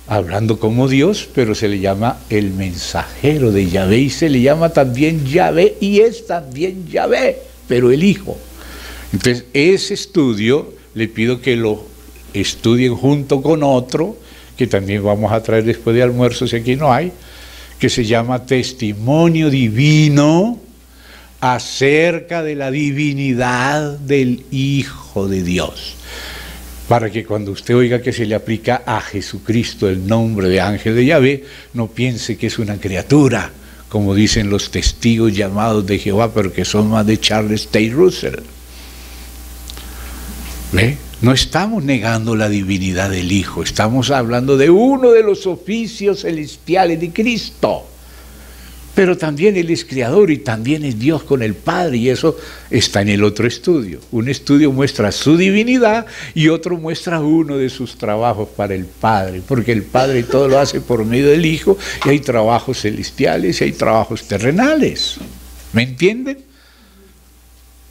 Speaker 1: hablando como Dios, pero se le llama el mensajero de Yahvé, y se le llama también Yahvé, y es también Yahvé, pero el Hijo. Entonces, ese estudio le pido que lo estudien junto con otro, que también vamos a traer después de almuerzo, si aquí no hay, que se llama Testimonio Divino acerca de la divinidad del Hijo de Dios. Para que cuando usted oiga que se le aplica a Jesucristo el nombre de ángel de Yahvé, no piense que es una criatura, como dicen los testigos llamados de Jehová, pero que son más de Charles Taze Russell. ¿Ve? No estamos negando la divinidad del Hijo, estamos hablando de uno de los oficios celestiales de Cristo. Pero también Él es creador y también es Dios con el Padre, y eso está en el otro estudio. Un estudio muestra su divinidad y otro muestra uno de sus trabajos para el Padre, porque el Padre todo lo hace por medio del Hijo, y hay trabajos celestiales y hay trabajos terrenales. ¿Me entienden?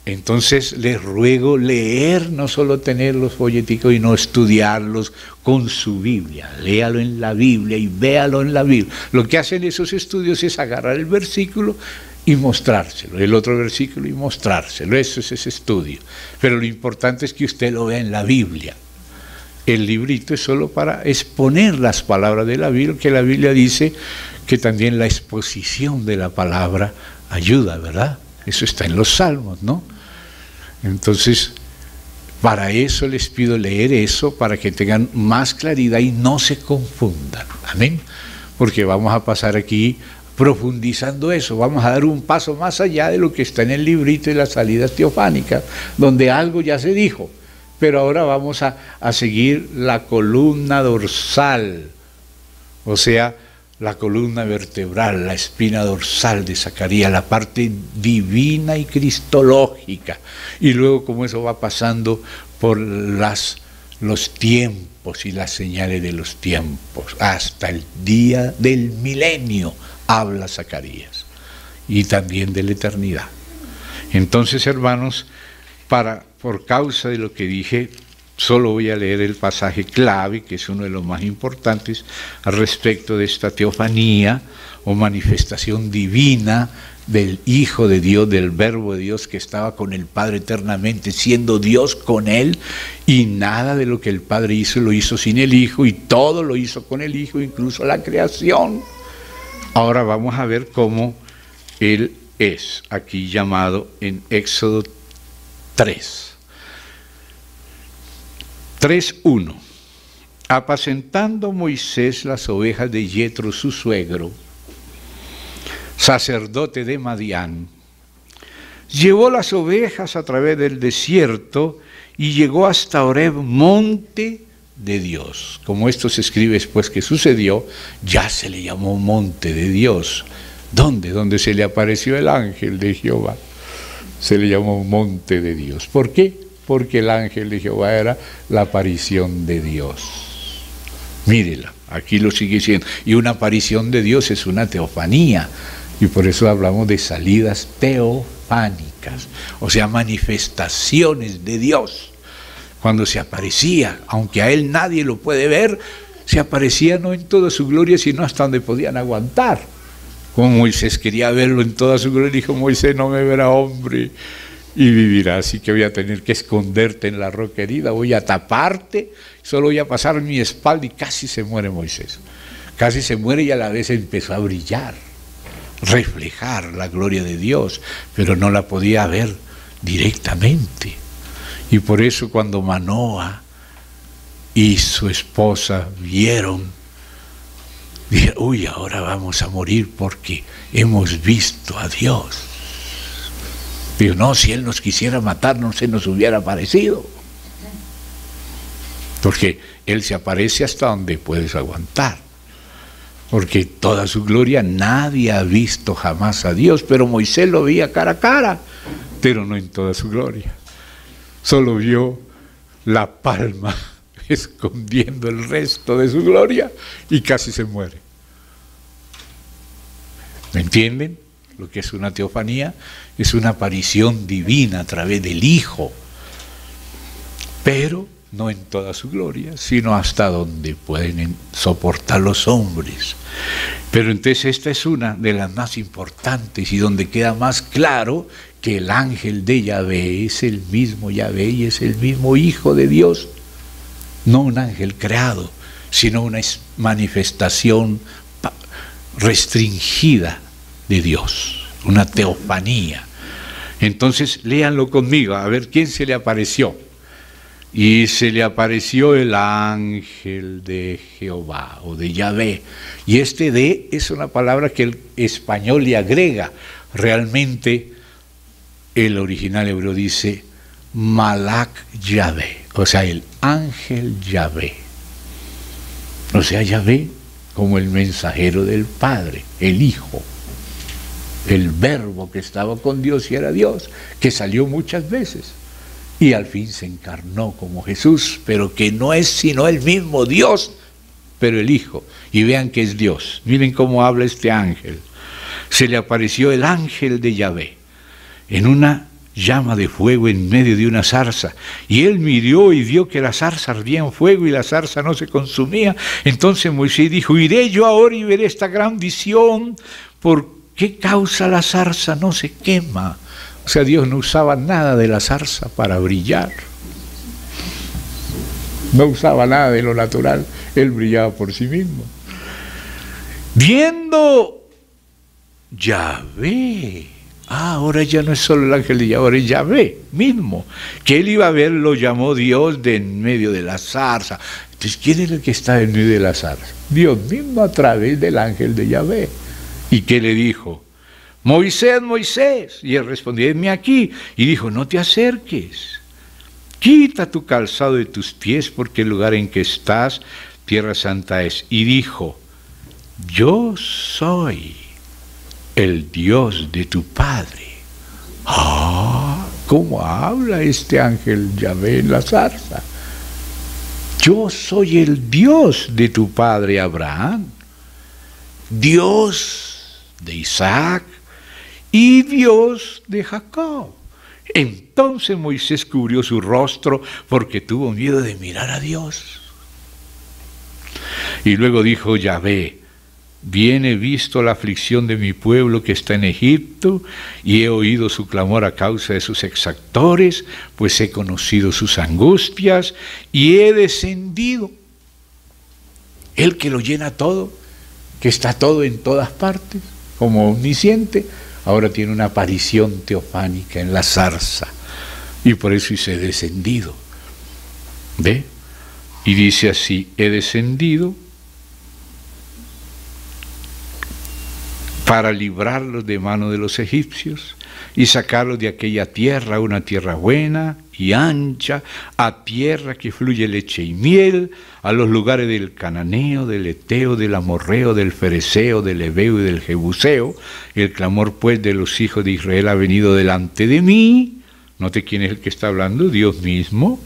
Speaker 1: Entonces les ruego leer, no solo tener los folleticos y no estudiarlos con su Biblia. Léalo en la Biblia y véalo en la Biblia. Lo que hacen esos estudios es agarrar el versículo y mostrárselo, el otro versículo y mostrárselo. Eso es ese estudio. Pero lo importante es que usted lo vea en la Biblia. El librito es solo para exponer las palabras de la Biblia, que la Biblia dice que también la exposición de la palabra ayuda, ¿verdad? Eso está en los Salmos, ¿no? Entonces, para eso les pido leer eso, para que tengan más claridad y no se confundan. Amén. Porque vamos a pasar aquí profundizando eso, vamos a dar un paso más allá de lo que está en el librito de las salidas teofánicas, donde algo ya se dijo, pero ahora vamos a seguir la columna dorsal, o sea, la columna vertebral, la espina dorsal de Zacarías, la parte divina y cristológica, y luego como eso va pasando por los tiempos y las señales de los tiempos, hasta el día del milenio, habla Zacarías, y también de la eternidad. Entonces, hermanos, por causa de lo que dije, solo voy a leer el pasaje clave, que es uno de los más importantes, al respecto de esta teofanía o manifestación divina del Hijo de Dios, del Verbo de Dios que estaba con el Padre eternamente, siendo Dios con Él, y nada de lo que el Padre hizo lo hizo sin el Hijo, y todo lo hizo con el Hijo, incluso la creación. Ahora vamos a ver cómo Él es, aquí llamado en Éxodo 3:1. Apacentando Moisés las ovejas de Yetro su suegro, sacerdote de Madián, llevó las ovejas a través del desierto y llegó hasta Horeb, monte de Dios. Como esto se escribe después que sucedió, ya se le llamó monte de Dios. ¿Dónde? Donde se le apareció el ángel de Jehová. Se le llamó monte de Dios. ¿Por qué? Porque el ángel de Jehová era la aparición de Dios. Mírela, aquí lo sigue diciendo. Y una aparición de Dios es una teofanía. Y por eso hablamos de salidas teofánicas, o sea, manifestaciones de Dios. Cuando se aparecía, aunque a Él nadie lo puede ver, se aparecía no en toda su gloria, sino hasta donde podían aguantar. Como Moisés quería verlo en toda su gloria, dijo: Moisés, no me verá hombre y vivirá, así que voy a tener que esconderte en la roca herida, voy a taparte, solo voy a pasar mi espalda. Y casi se muere Moisés, casi se muere, y a la vez empezó a brillar, reflejar la gloria de Dios, pero no la podía ver directamente. Y por eso cuando Manoa y su esposa vieron, dijeron: uy, ahora vamos a morir porque hemos visto a Dios. Digo, no, si Él nos quisiera matar no se nos hubiera aparecido, porque Él se aparece hasta donde puedes aguantar, porque toda su gloria nadie ha visto jamás a Dios. Pero Moisés lo veía cara a cara, pero no en toda su gloria, solo vio la palma escondiendo el resto de su gloria, y casi se muere. ¿Me entienden? Lo que es una teofanía es una aparición divina a través del Hijo, pero no en toda su gloria, sino hasta donde pueden soportar los hombres. Pero entonces esta es una de las más importantes, y donde queda más claro que el ángel de Yahvé es el mismo Yahvé y es el mismo Hijo de Dios, no un ángel creado, sino una manifestación restringida de Dios, una teofanía. Entonces léanlo conmigo, a ver quién se le apareció. Y se le apareció el ángel de Jehová o de Yahvé. Y este de es una palabra que el español le agrega. Realmente el original hebreo dice Malak Yahvé, o sea, el ángel Yahvé. O sea, Yahvé como el mensajero del Padre, el Hijo, el Verbo que estaba con Dios y era Dios, que salió muchas veces y al fin se encarnó como Jesús, pero que no es sino el mismo Dios, pero el Hijo. Y vean que es Dios. Miren cómo habla este ángel. Se le apareció el ángel de Yahvé en una llama de fuego en medio de una zarza, y él miró y vio que la zarza ardía en fuego y la zarza no se consumía. Entonces Moisés dijo: iré yo ahora y veré esta gran visión, ¿por qué causa la zarza no se quema? O sea, Dios no usaba nada de la zarza para brillar, no usaba nada de lo natural, él brillaba por sí mismo. Viendo Yahvé, ahora ya no es solo el ángel de Yahvé, ahora es Yahvé mismo, que él iba a ver, lo llamó Dios de en medio de la zarza. Entonces, ¿quién es el que está en medio de la zarza? Dios mismo a través del ángel de Yahvé. ¿Y qué le dijo? Moisés, Moisés. Y él respondió: heme aquí. Y dijo: no te acerques, quita tu calzado de tus pies, porque el lugar en que estás, tierra santa es. Y dijo: yo soy el Dios de tu padre. ¿Cómo habla este ángel Yahvé en la zarza? Yo soy el Dios de tu padre Abraham, Dios de Isaac y Dios de Jacob. Entonces Moisés cubrió su rostro porque tuvo miedo de mirar a Dios. Y luego dijo Yahvé: bien he visto la aflicción de mi pueblo que está en Egipto, y he oído su clamor a causa de sus exactores, pues he conocido sus angustias, y he descendido. Él que lo llena todo, que está todo en todas partes, como omnisciente, ahora tiene una aparición teofánica en la zarza, y por eso hice descendido. ¿Ve? Y dice así: he descendido para librarlos de mano de los egipcios y sacarlos de aquella tierra, una tierra buena y ancha, a tierra que fluye leche y miel, a los lugares del cananeo, del eteo, del amorreo, del fereceo, del heveo y del jebuseo. El clamor pues de los hijos de Israel ha venido delante de mí. Note quién es el que está hablando: Dios mismo.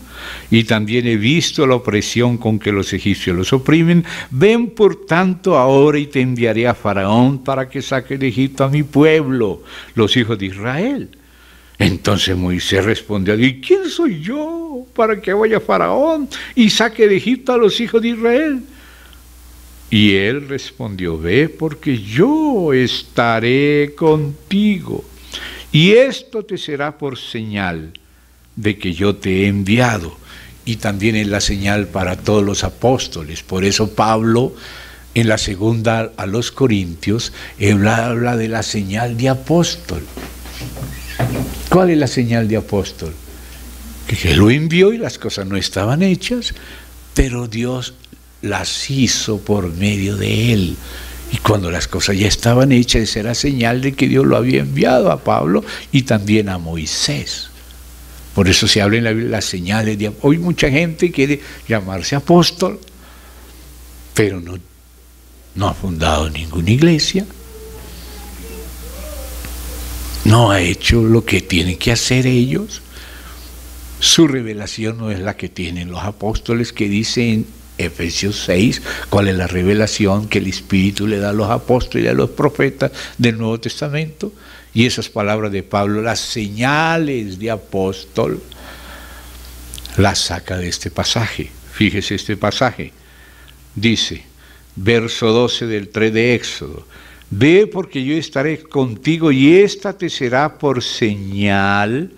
Speaker 1: Y también he visto la opresión con que los egipcios los oprimen. Ven por tanto ahora y te enviaré a Faraón para que saque de Egipto a mi pueblo, los hijos de Israel. Entonces Moisés respondió: ¿y quién soy yo para que vaya a Faraón y saque de Egipto a los hijos de Israel? Y él respondió: ve, porque yo estaré contigo, y esto te será por señal de que yo te he enviado. Y también es la señal para todos los apóstoles. Por eso Pablo, en la segunda a los Corintios, habla de la señal de apóstol. ¿Cuál es la señal de apóstol? Que él lo envió y las cosas no estaban hechas, pero Dios las hizo por medio de él. Y cuando las cosas ya estaban hechas, esa era señal de que Dios lo había enviado a Pablo y también a Moisés. Por eso se habla en la Biblia las señales de... Hoy mucha gente quiere llamarse apóstol, pero no ha fundado ninguna iglesia, no ha hecho lo que tienen que hacer ellos. Su revelación no es la que tienen los apóstoles, que dicen en Efesios 6 cuál es la revelación que el Espíritu le da a los apóstoles y a los profetas del Nuevo Testamento. Y esas palabras de Pablo, las señales de apóstol, las saca de este pasaje. Fíjese este pasaje. Dice, verso 12 del 3 de Éxodo: Ve, porque yo estaré contigo, y esta te será por señal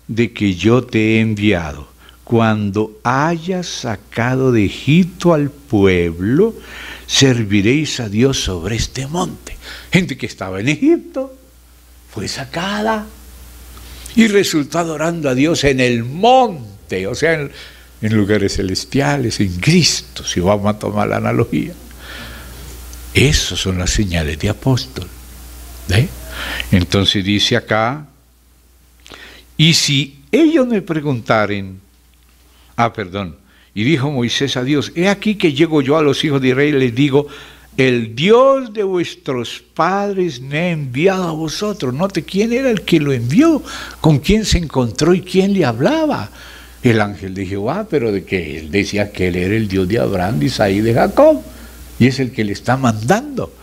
Speaker 1: de que yo te he enviado. Cuando hayas sacado de Egipto al pueblo, serviréis a Dios sobre este monte. Gente que estaba en Egipto fue sacada y resultó adorando a Dios en el monte, o sea, en lugares celestiales, en Cristo, si vamos a tomar la analogía. Esas son las señales de apóstol. Entonces dice acá, y si ellos me preguntaren, y dijo Moisés a Dios, he aquí que llego yo a los hijos de Israel y les digo, el Dios de vuestros padres me ha enviado a vosotros. Note quién era el que lo envió, con quién se encontró y quién le hablaba. El ángel de Jehová, pero de que él decía que él era el Dios de Abraham, de Isaí y de Jacob, y es el que le está mandando.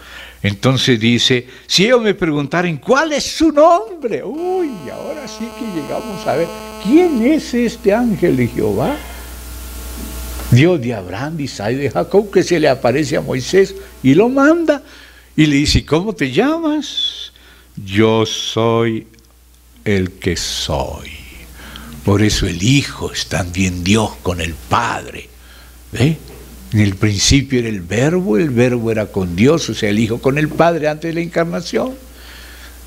Speaker 1: Entonces dice, si ellos me preguntaren cuál es su nombre, uy, ahora sí que llegamos a ver, ¿quién es este ángel de Jehová? Dios de Abraham, de Isaí y de Jacob, que se le aparece a Moisés y lo manda, y le dice, ¿cómo te llamas? Yo soy el que soy. Por eso el Hijo es también Dios con el Padre. ¿Ve? En el principio era el verbo era con Dios, o sea, el Hijo con el Padre antes de la encarnación,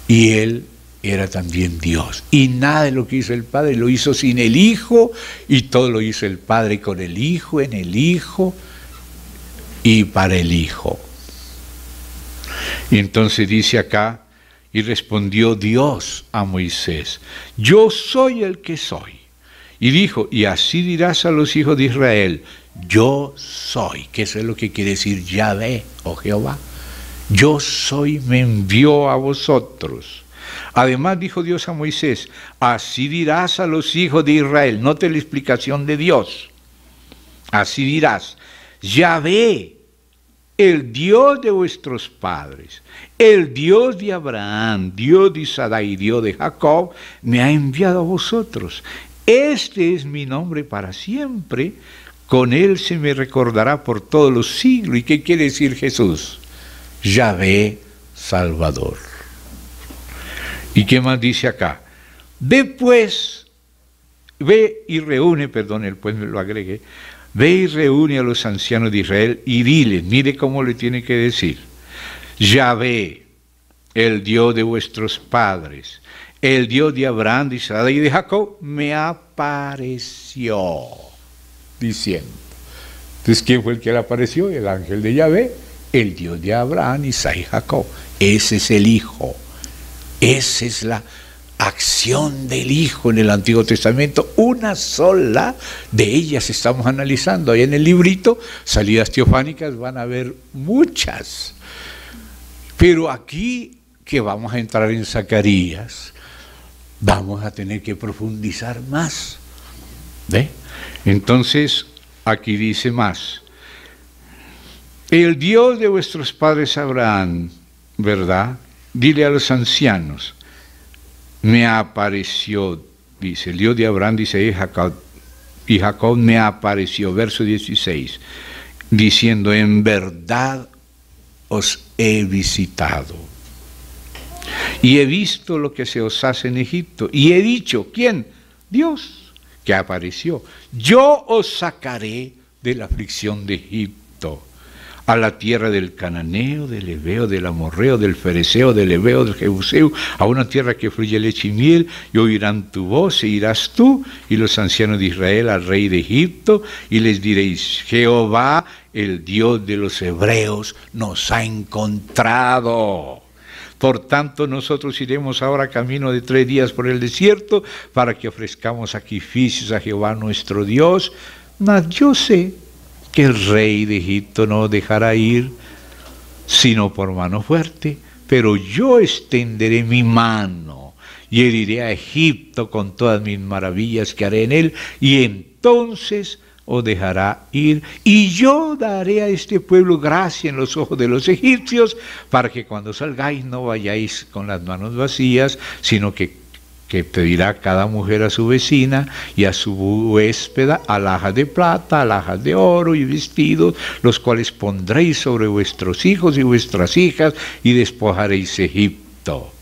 Speaker 1: y Él era también Dios. Y nada de lo que hizo el Padre lo hizo sin el Hijo, y todo lo hizo el Padre con el Hijo, en el Hijo y para el Hijo. Y entonces dice acá, y respondió Dios a Moisés, yo soy el que soy. Y dijo, y así dirás a los hijos de Israel, yo soy, que eso es lo que quiere decir Yahvé o Jehová. Yo soy, me envió a vosotros. Además dijo Dios a Moisés, así dirás a los hijos de Israel. Note la explicación de Dios. Así dirás, Yahvé, el Dios de vuestros padres, el Dios de Abraham, Dios de Isaac y Dios de Jacob, me ha enviado a vosotros. Este es mi nombre para siempre, con él se me recordará por todos los siglos. ¿Y qué quiere decir Jesús? Yahvé Salvador. ¿Y qué más dice acá? Después, ve y reúne a los ancianos de Israel y dile, mire cómo le tiene que decir, Yahvé, el Dios de vuestros padres, el Dios de Abraham, de Isaac y de Jacob, me apareció, diciendo. Entonces, ¿quién fue el que le apareció? El ángel de Yahvé, el Dios de Abraham, Isaac y Jacob. Ese es el Hijo. Esa es la acción del Hijo en el Antiguo Testamento, una sola de ellas estamos analizando. Ahí en el librito, Salidas Teofánicas, van a ver muchas. Pero aquí que vamos a entrar en Zacarías, vamos a tener que profundizar más. ¿Ve? Entonces, aquí dice más. El Dios de vuestros padres Abraham, ¿verdad? Dile a los ancianos, me apareció, dice, el Dios de Abraham, dice, y Jacob me apareció, verso 16, diciendo, en verdad os he visitado, y he visto lo que se os hace en Egipto, y he dicho, ¿quién? Dios, que apareció, yo os sacaré de la aflicción de Egipto, a la tierra del cananeo, del heveo, del amorreo, del fereceo, del heveo, del jebuseo, a una tierra que fluye leche y miel, y oirán tu voz, e irás tú y los ancianos de Israel al rey de Egipto, y les diréis, Jehová, el Dios de los hebreos, nos ha encontrado. Por tanto, nosotros iremos ahora camino de 3 días por el desierto, para que ofrezcamos sacrificios a Jehová nuestro Dios. Mas yo sé que el rey de Egipto no dejará ir, sino por mano fuerte, pero yo extenderé mi mano y heriré a Egipto con todas mis maravillas que haré en él, y entonces os dejará ir, y yo daré a este pueblo gracia en los ojos de los egipcios, para que cuando salgáis no vayáis con las manos vacías, sino que que pedirá cada mujer a su vecina y a su huéspeda alhajas de plata, alhajas de oro y vestidos, los cuales pondréis sobre vuestros hijos y vuestras hijas y despojaréis Egipto.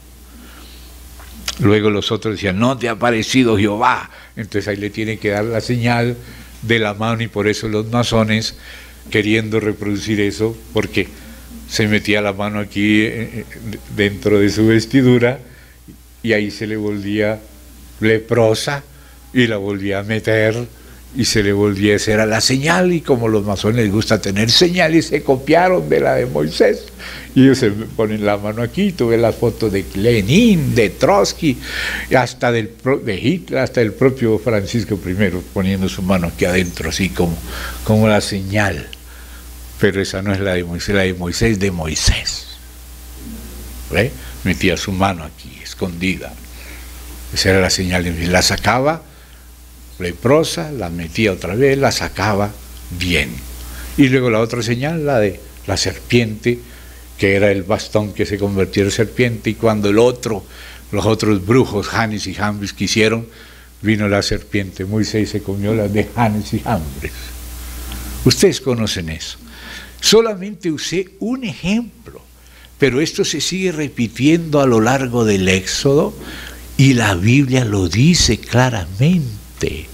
Speaker 1: Luego los otros decían, no te ha parecido Jehová. Entonces ahí le tienen que dar la señal de la mano, y por eso los masones, queriendo reproducir eso, porque se metía la mano aquí dentro de su vestidura y ahí se le volvía leprosa y la volvía a meter y se le volvía, esa era la señal. Y como los masones les gusta tener señales, se copiaron de la de Moisés y ellos se ponen la mano aquí. Tuve las fotos de Lenin, de Trotsky, hasta de Hitler, hasta el propio Francisco I poniendo su mano aquí adentro, así como la señal. Pero esa no es la de Moisés, la de Moisés de Moisés. ¿Ve? Metía su mano aquí, escondida. Esa era la señal, y la sacaba leprosa, la metía otra vez, la sacaba bien. Y luego la otra señal, la de la serpiente, que era el bastón que se convirtió en serpiente, y cuando los otros brujos, Janes y Jambres, quisieron, vino la serpiente. Moisés se comió las de Janes y Jambres. Ustedes conocen eso. Solamente usé un ejemplo, pero esto se sigue repitiendo a lo largo del Éxodo y la Biblia lo dice claramente.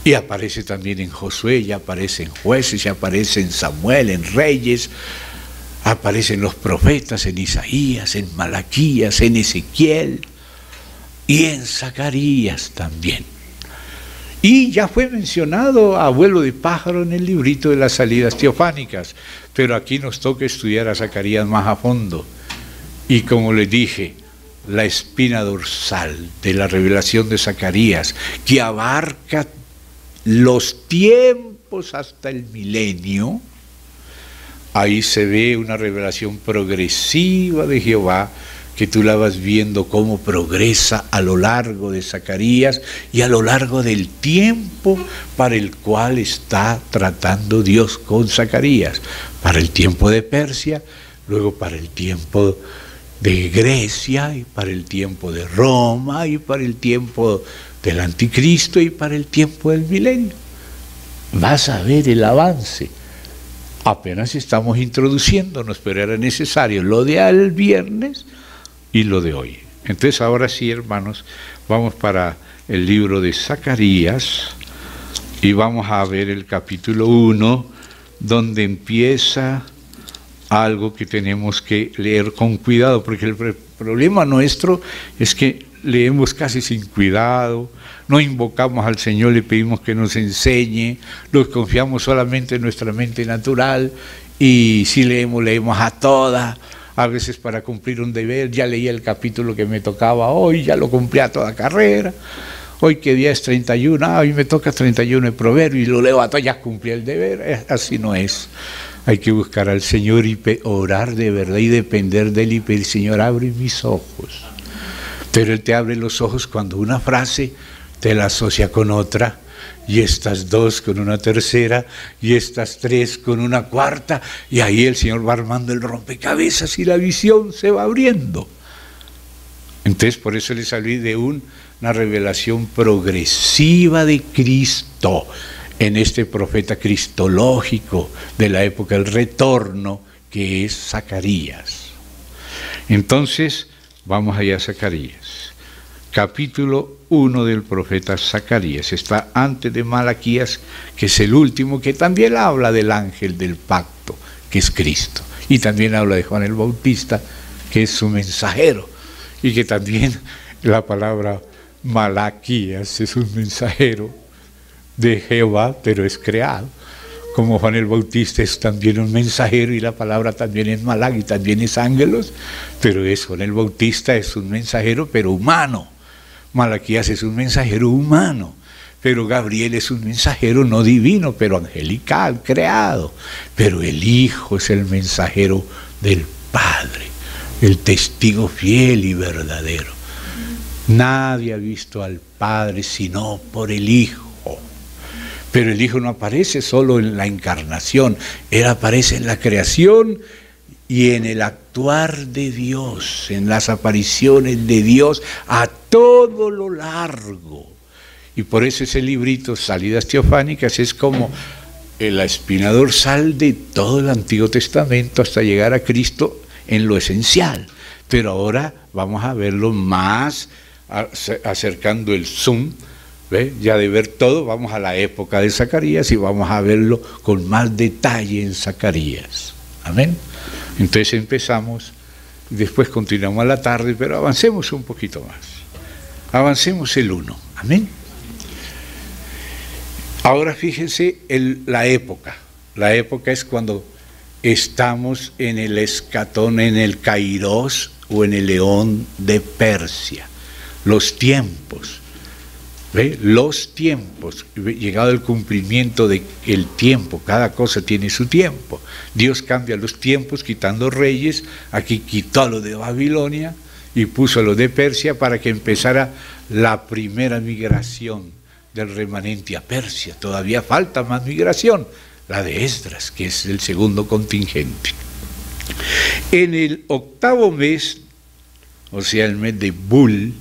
Speaker 1: Y aparece también en Josué, ya aparece en Jueces, ya aparece en Samuel, en Reyes, aparecen los profetas, en Isaías, en Malaquías, en Ezequiel y en Zacarías también. Y ya fue mencionado a vuelo de pájaro en el librito de las salidas teofánicas, pero aquí nos toca estudiar a Zacarías más a fondo. Y como les dije, la espina dorsal de la revelación de Zacarías, que abarca los tiempos hasta el milenio, ahí se ve una revelación progresiva de Jehová, que tú la vas viendo cómo progresa a lo largo de Zacarías y a lo largo del tiempo para el cual está tratando Dios con Zacarías, para el tiempo de Persia, luego para el tiempo de Grecia, y para el tiempo de Roma, y para el tiempo del anticristo, y para el tiempo del milenio. Vas a ver el avance. Apenas estamos introduciéndonos, pero era necesario lo de al viernes y lo de hoy. Entonces ahora sí, hermanos, vamos para el libro de Zacarías y vamos a ver el capítulo 1, donde empieza algo que tenemos que leer con cuidado, porque el problema nuestro es que leemos casi sin cuidado, no invocamos al Señor, le pedimos que nos enseñe, nos confiamos solamente en nuestra mente natural, y si leemos a toda. A veces para cumplir un deber, ya leí el capítulo que me tocaba hoy, ya lo cumplí a toda carrera. Hoy que día es 31, hoy me toca 31 de Proverbio y lo leo a todo, ya cumplí el deber. Así no es. Hay que buscar al Señor y orar de verdad y depender de Él y pedir, Señor, abre mis ojos. Pero Él te abre los ojos cuando una frase te la asocia con otra, y estas dos con una tercera, y estas tres con una cuarta, y ahí el Señor va armando el rompecabezas y la visión se va abriendo. Entonces por eso les hablé de una revelación progresiva de Cristo en este profeta cristológico de la época del retorno, que es Zacarías. Entonces vamos allá a Zacarías. Capítulo 1 del profeta Zacarías, está antes de Malaquías, que es el último, que también habla del ángel del pacto, que es Cristo, y también habla de Juan el Bautista, que es su mensajero, y que también la palabra Malaquías es un mensajero de Jehová, pero es creado, como Juan el Bautista es también un mensajero, y la palabra también es Malak, y también es ángelos, pero es Juan el Bautista, es un mensajero, pero humano. Malaquías es un mensajero humano, pero Gabriel es un mensajero no divino, pero angelical, creado. Pero el Hijo es el mensajero del Padre, el testigo fiel y verdadero. Nadie ha visto al Padre sino por el Hijo. Pero el Hijo no aparece solo en la encarnación, Él aparece en la creación y en el actuar de Dios, en las apariciones de Dios a todo lo largo. Y por eso ese librito, Salidas Teofánicas, es como la espina dorsal de todo el Antiguo Testamento hasta llegar a Cristo en lo esencial. Pero ahora vamos a verlo más, acercando el zoom, ¿ve? Ya de ver todo, vamos a la época de Zacarías y vamos a verlo con más detalle en Zacarías. Amén. Entonces empezamos, y después continuamos a la tarde, pero avancemos un poquito más. Avancemos el 1. Amén. Ahora fíjense la época. La época es cuando estamos en el escatón, en el Kairos o en el león de Persia. Los tiempos. ¿Ve? Los tiempos. Llegado el cumplimiento del tiempo. Cada cosa tiene su tiempo. Dios cambia los tiempos quitando reyes. Aquí quitó a lo de Babilonia y puso a lo de Persia para que empezara la primera migración del remanente a Persia. Todavía falta más migración, la de Esdras, que es el segundo contingente. En el 8º mes, o sea, el mes de Bul,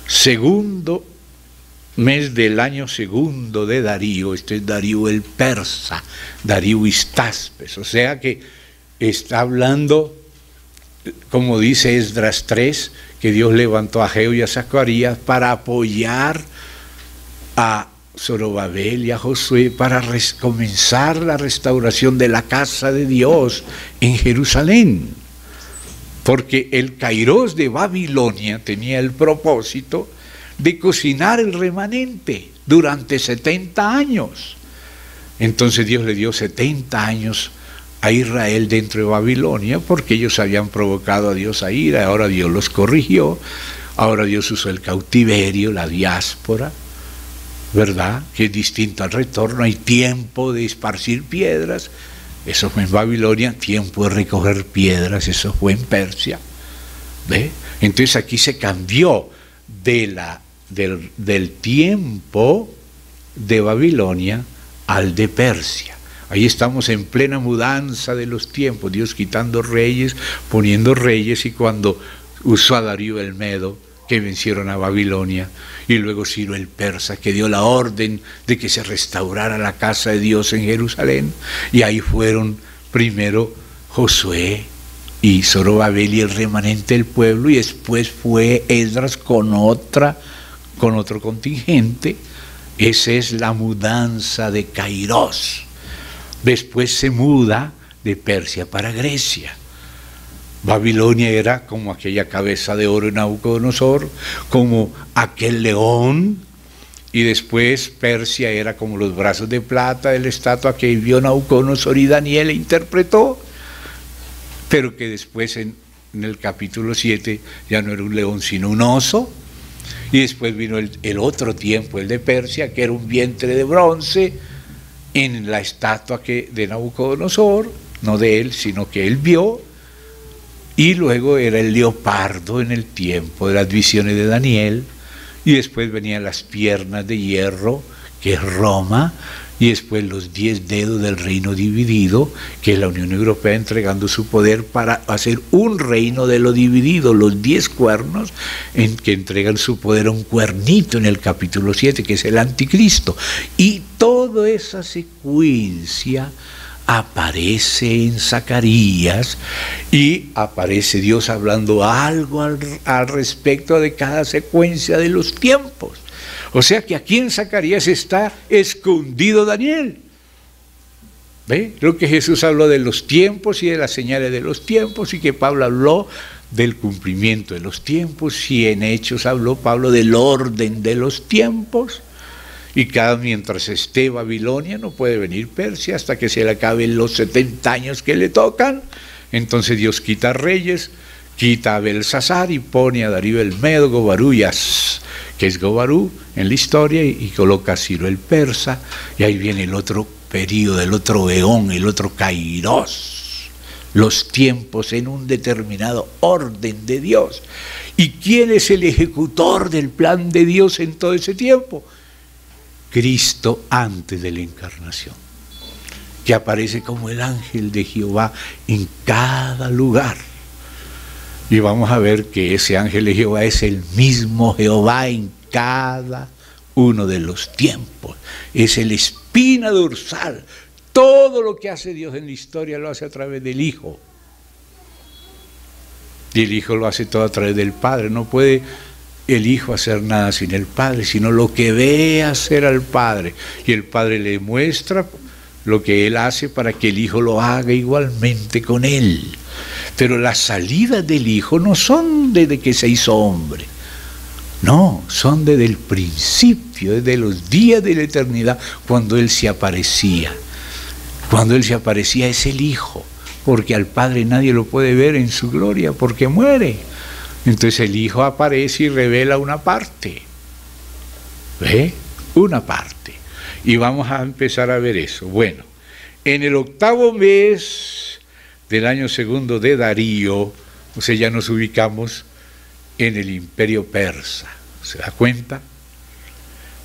Speaker 1: segundo mes del año segundo de Darío, este es Darío el persa, Darío Histaspes, o sea que está hablando, como dice Esdras 3, que Dios levantó a Ageo y a Zacarías para apoyar a Zorobabel y a Josué para comenzar la restauración de la casa de Dios en Jerusalén. Porque el Kairos de Babilonia tenía el propósito de cocinar el remanente durante 70 años. Entonces Dios le dio 70 años a Israel dentro de Babilonia porque ellos habían provocado a Dios a ira. Ahora Dios los corrigió, ahora Dios usó el cautiverio, la diáspora, ¿verdad? Que es distinto al retorno. Hay tiempo de esparcir piedras, eso fue en Babilonia, tiempo de recoger piedras, eso fue en Persia. ¿Ve? Entonces aquí se cambió del tiempo de Babilonia al de Persia. Ahí estamos en plena mudanza de los tiempos, Dios quitando reyes, poniendo reyes, y cuando usó a Darío el Medo, que vencieron a Babilonia, y luego Ciro el persa, que dio la orden de que se restaurara la casa de Dios en Jerusalén, y ahí fueron primero Josué y Zorobabel y el remanente del pueblo, y después fue Esdras con otro contingente. Esa es la mudanza de Kairos. Después se muda de Persia para Grecia. Babilonia era como aquella cabeza de oro en Nabucodonosor, como aquel león, y después Persia era como los brazos de plata de la estatua que vio Nabucodonosor y Daniel interpretó, pero que después en el capítulo 7 ya no era un león sino un oso. Y después vino el otro tiempo, el de Persia, que era un vientre de bronce en la estatua de Nabucodonosor, no de él, sino que él vio. Y luego era el leopardo en el tiempo de las visiones de Daniel. Y después venían las piernas de hierro, que es Roma. Y después los 10 dedos del reino dividido, que es la Unión Europea entregando su poder para hacer un reino de lo dividido, los 10 cuernos, en que entregan su poder a un cuernito en el capítulo 7, que es el anticristo. Y toda esa secuencia aparece en Zacarías, y aparece Dios hablando algo al respecto de cada secuencia de los tiempos. O sea que aquí en Zacarías está escondido Daniel. ¿Ve? Creo que Jesús habló de los tiempos y de las señales de los tiempos, y que Pablo habló del cumplimiento de los tiempos, y en Hechos habló Pablo del orden de los tiempos. Y mientras esté Babilonia no puede venir Persia hasta que se le acaben los 70 años que le tocan. Entonces Dios quita reyes, quita a Belsasar y pone a Darío el Medo, Gobarúyas, que es Gobarú en la historia, y coloca a Ciro el persa, y ahí viene el otro periodo, el otro eón, el otro Kairos, los tiempos en un determinado orden de Dios. ¿Y quién es el ejecutor del plan de Dios en todo ese tiempo? Cristo antes de la encarnación. que aparece como el ángel de Jehová en cada lugar. Y vamos a ver que ese ángel de Jehová es el mismo Jehová en cada uno de los tiempos. Es el espina dorsal. Todo lo que hace Dios en la historia lo hace a través del Hijo. Y el Hijo lo hace todo a través del Padre. No puede el Hijo hacer nada sin el Padre, sino lo que ve hacer al Padre. Y el Padre le muestra lo que Él hace para que el Hijo lo haga igualmente con Él. Pero las salidas del Hijo no son desde que se hizo hombre. No, son desde el principio, desde los días de la eternidad, cuando Él se aparecía. Cuando Él se aparecía es el Hijo, porque al Padre nadie lo puede ver en su gloria, porque muere. Entonces el Hijo aparece y revela una parte. ¿Ve? Una parte. Y vamos a empezar a ver eso. Bueno, en el 8º mes del año segundo de Darío, o sea, ya nos ubicamos en el imperio persa. ¿Se da cuenta?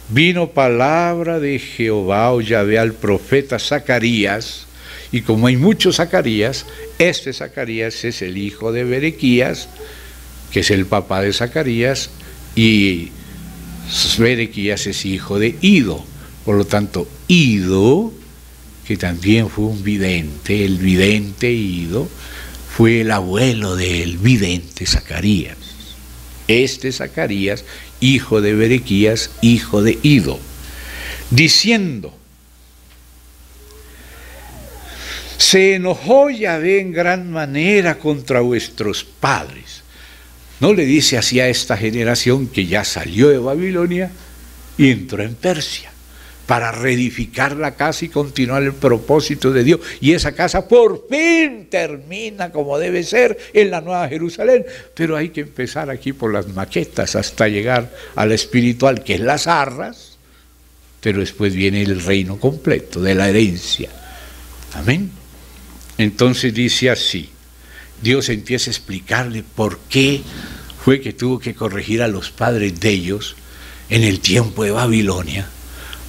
Speaker 1: Vino palabra de Jehová o Yahvé al profeta Zacarías, y como hay muchos Zacarías, este Zacarías es el hijo de Berequías, que es el papá de Zacarías, y Berequías es hijo de Ido. Por lo tanto, Ido, que también fue un vidente, el vidente Ido, fue el abuelo del vidente Zacarías. Este Zacarías, hijo de Berequías, hijo de Ido, diciendo: se enojó Yahvé en gran manera contra vuestros padres. No le dice así a esta generación que ya salió de Babilonia y entró en Persia para reedificar la casa y continuar el propósito de Dios. Y esa casa por fin termina como debe ser en la Nueva Jerusalén. Pero hay que empezar aquí por las maquetas hasta llegar a la espiritual, que es las arras, pero después viene el reino completo de la herencia. Amén. Entonces dice así, Dios empieza a explicarle por qué fue que tuvo que corregir a los padres de ellos en el tiempo de Babilonia,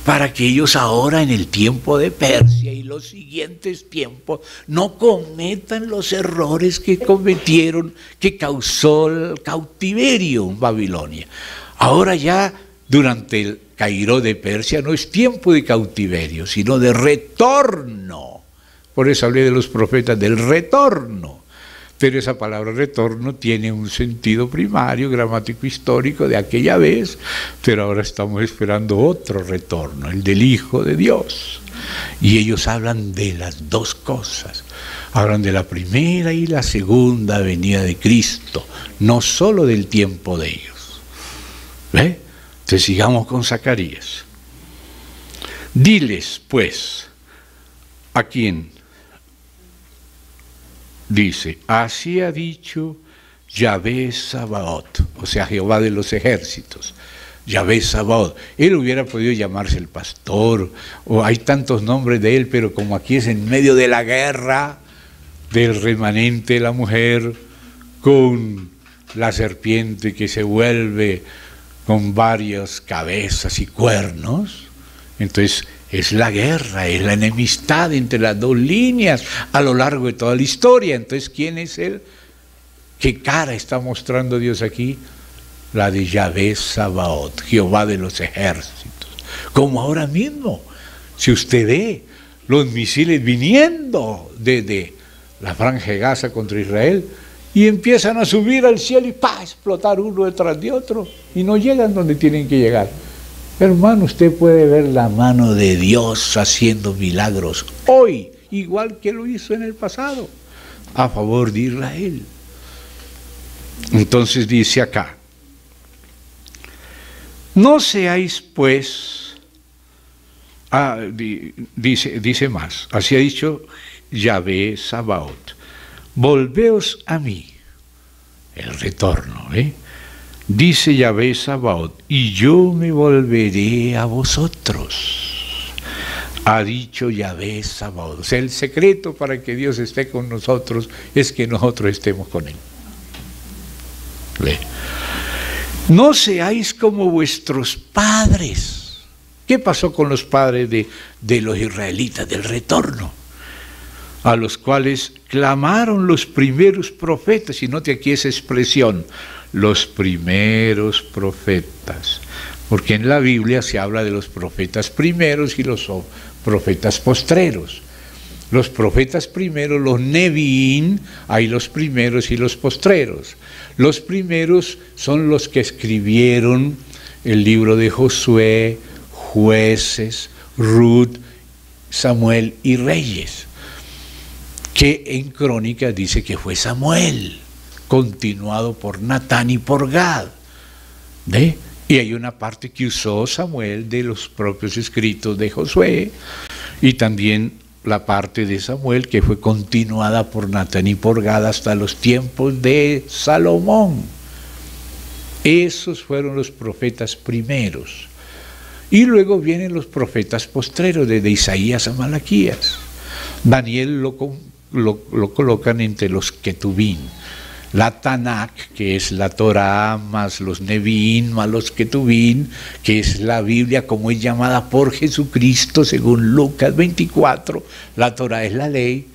Speaker 1: para que ellos ahora en el tiempo de Persia y los siguientes tiempos no cometan los errores que cometieron, que causó el cautiverio en Babilonia. Ahora ya durante el Cairo de Persia no es tiempo de cautiverio, sino de retorno. Por eso hablé de los profetas del retorno. Pero esa palabra retorno tiene un sentido primario, gramático, histórico de aquella vez, pero ahora estamos esperando otro retorno, el del Hijo de Dios. Y ellos hablan de las dos cosas, hablan de la primera y la segunda venida de Cristo, no solo del tiempo de ellos. ¿Ve? Entonces sigamos con Zacarías. Diles, pues, ¿a quién? Dice, así ha dicho Yahvé Sabaoth, o sea, Jehová de los ejércitos, Yahvé Sabaoth. Él hubiera podido llamarse el pastor, o hay tantos nombres de él, pero como aquí es en medio de la guerra del remanente de la mujer con la serpiente que se vuelve con varias cabezas y cuernos, entonces es la guerra, es la enemistad entre las dos líneas a lo largo de toda la historia. Entonces, ¿quién es él? ¿Qué cara está mostrando Dios aquí? La de Yahvé Sabaoth, Jehová de los ejércitos. Como ahora mismo, si usted ve los misiles viniendo desde la Franja de Gaza contra Israel y empiezan a subir al cielo y ¡pah!, explotar uno detrás de otro y no llegan donde tienen que llegar. Hermano, usted puede ver la mano de Dios haciendo milagros hoy, igual que lo hizo en el pasado, a favor de Israel. Entonces dice acá, no seáis pues, dice más, así ha dicho Yahvé Sabaoth, volveos a mí, el retorno, dice Yahvé Sabaoth, y yo me volveré a vosotros, ha dicho Yahvé Sabaoth. O sea, el secreto para que Dios esté con nosotros es que nosotros estemos con Él. ¿Ve? No seáis como vuestros padres. ¿Qué pasó con los padres de los israelitas del retorno? a los cuales clamaron los primeros profetas, y note aquí esa expresión, los primeros profetas, porque en la Biblia se habla de los profetas primeros y los profetas postreros. Los profetas primeros, los Neviín, hay los primeros y los postreros. Los primeros son los que escribieron el libro de Josué, Jueces, Ruth, Samuel y Reyes, que en Crónicas dice que fue Samuel, continuado por Natán y por Gad. ¿Ve? Y hay una parte que usó Samuel de los propios escritos de Josué, y también la parte de Samuel que fue continuada por Natán y por Gad hasta los tiempos de Salomón. Esos fueron los profetas primeros. Y luego vienen los profetas postreros, desde Isaías a Malaquías. Daniel lo colocan entre los Ketubín. La Tanakh, que es la Torá, más los Neviín, más los Ketubín, que es la Biblia como es llamada por Jesucristo, según Lucas 24. La Torá es la ley,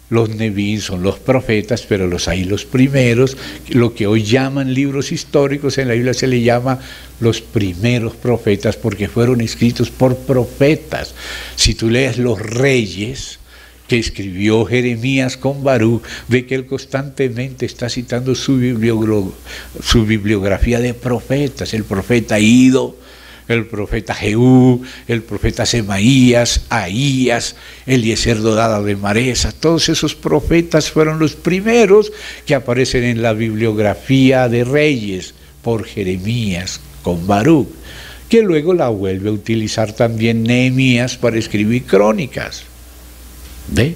Speaker 1: los Neviín son los profetas, pero los primeros, lo que hoy llaman libros históricos, en la Biblia se le llama los primeros profetas, porque fueron escritos por profetas. Si tú lees los Reyes, que escribió Jeremías con Baruch, ve que él constantemente está citando su bibliografía de profetas, el profeta Ido, el profeta Jehú, el profeta Semaías, Ahías, Eliezer Dodado de Maresa. Todos esos profetas fueron los primeros que aparecen en la bibliografía de Reyes por Jeremías con Baruch, que luego la vuelve a utilizar también Nehemías para escribir Crónicas. ¿Ve?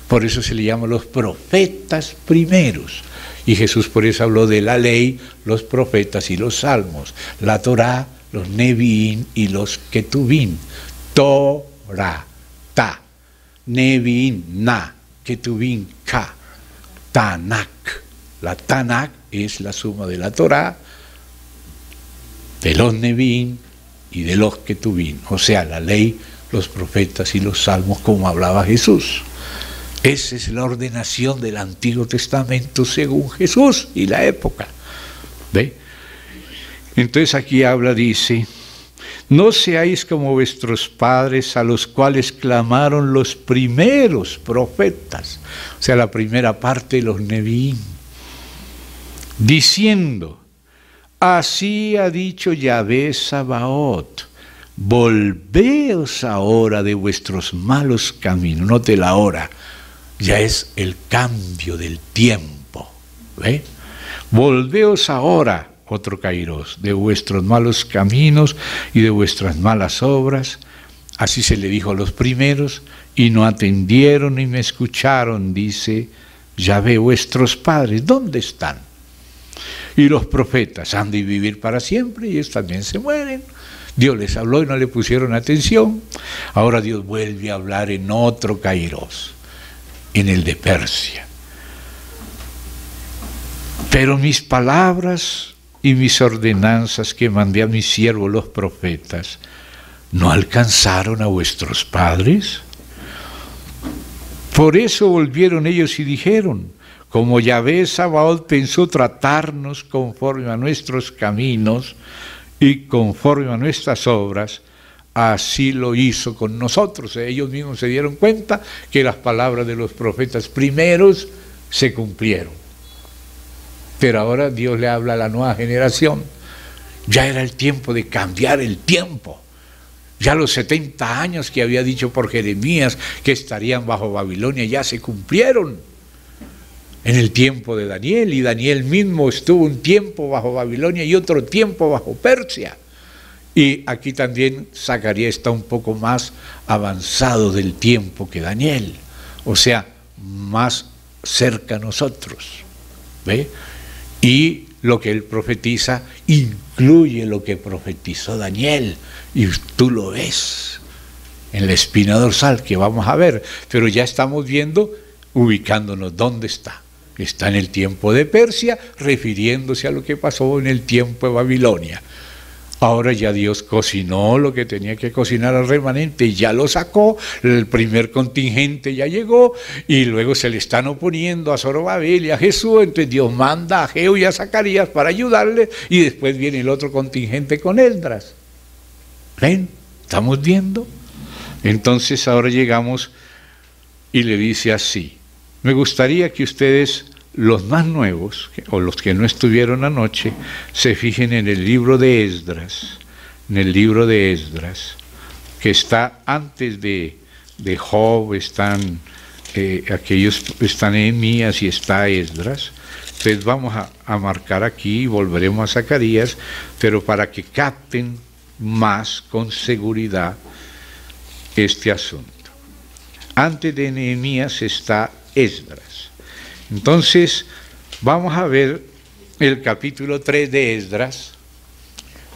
Speaker 1: Por eso se le llama los profetas primeros. Y Jesús por eso habló de la ley, los profetas y los salmos, la Torá, los Neviín y los Ketubín. Torá, ta, Neviín, na, Ketubín, ka, Tanakh. La Tanakh es la suma de la Torá, de los Neviín y de los Ketubín, o sea, la ley, los profetas y los salmos, como hablaba Jesús. Esa es la ordenación del Antiguo Testamento según Jesús y la época. ¿Ve? Entonces aquí habla, dice, no seáis como vuestros padres, a los cuales clamaron los primeros profetas, o sea, la primera parte de los Neviín, diciendo, así ha dicho Yahvé Sabaoth, volveos ahora de vuestros malos caminos. Note la hora, ya es el cambio del tiempo. ¿Ve? Volveos ahora, otro kairos, de vuestros malos caminos y de vuestras malas obras. Así se le dijo a los primeros, y no atendieron ni me escucharon, dice Yahvé, vuestros padres, ¿dónde están? Y los profetas han de vivir para siempre, y ellos también se mueren. Dios les habló y no le pusieron atención. Ahora Dios vuelve a hablar en otro kairos, en el de Persia. Pero mis palabras y mis ordenanzas que mandé a mis siervos los profetas, ¿no alcanzaron a vuestros padres? Por eso volvieron ellos y dijeron, como Yahvé Sabaoth pensó tratarnos conforme a nuestros caminos y conforme a nuestras obras, así lo hizo con nosotros. Ellos mismos se dieron cuenta que las palabras de los profetas primeros se cumplieron. Pero ahora Dios le habla a la nueva generación. Ya era el tiempo de cambiar el tiempo. Ya los 70 años que había dicho por Jeremías que estarían bajo Babilonia ya se cumplieron en el tiempo de Daniel, y Daniel mismo estuvo un tiempo bajo Babilonia y otro tiempo bajo Persia. Y aquí también Zacarías está un poco más avanzado del tiempo que Daniel, o sea, más cerca a nosotros. ¿Ve? Y lo que él profetiza incluye lo que profetizó Daniel, y tú lo ves en la espina dorsal que vamos a ver, pero ya estamos viendo, ubicándonos dónde está. Está en el tiempo de Persia, refiriéndose a lo que pasó en el tiempo de Babilonia. Ahora ya Dios cocinó lo que tenía que cocinar al remanente, ya lo sacó, el primer contingente ya llegó, y luego se le están oponiendo a Zorobabel y a Jesús, entonces Dios manda a Ageo y a Zacarías para ayudarle, y después viene el otro contingente con Esdras. ¿Ven? ¿Estamos viendo? Entonces ahora llegamos y le dice así: me gustaría que ustedes, los más nuevos, o los que no estuvieron anoche, se fijen en el libro de Esdras, que está antes de Job, están Nehemías y está Esdras. Entonces vamos a marcar aquí y volveremos a Zacarías, pero para que capten más con seguridad este asunto. Antes de Nehemías está Esdras. Entonces, vamos a ver el capítulo 3 de Esdras.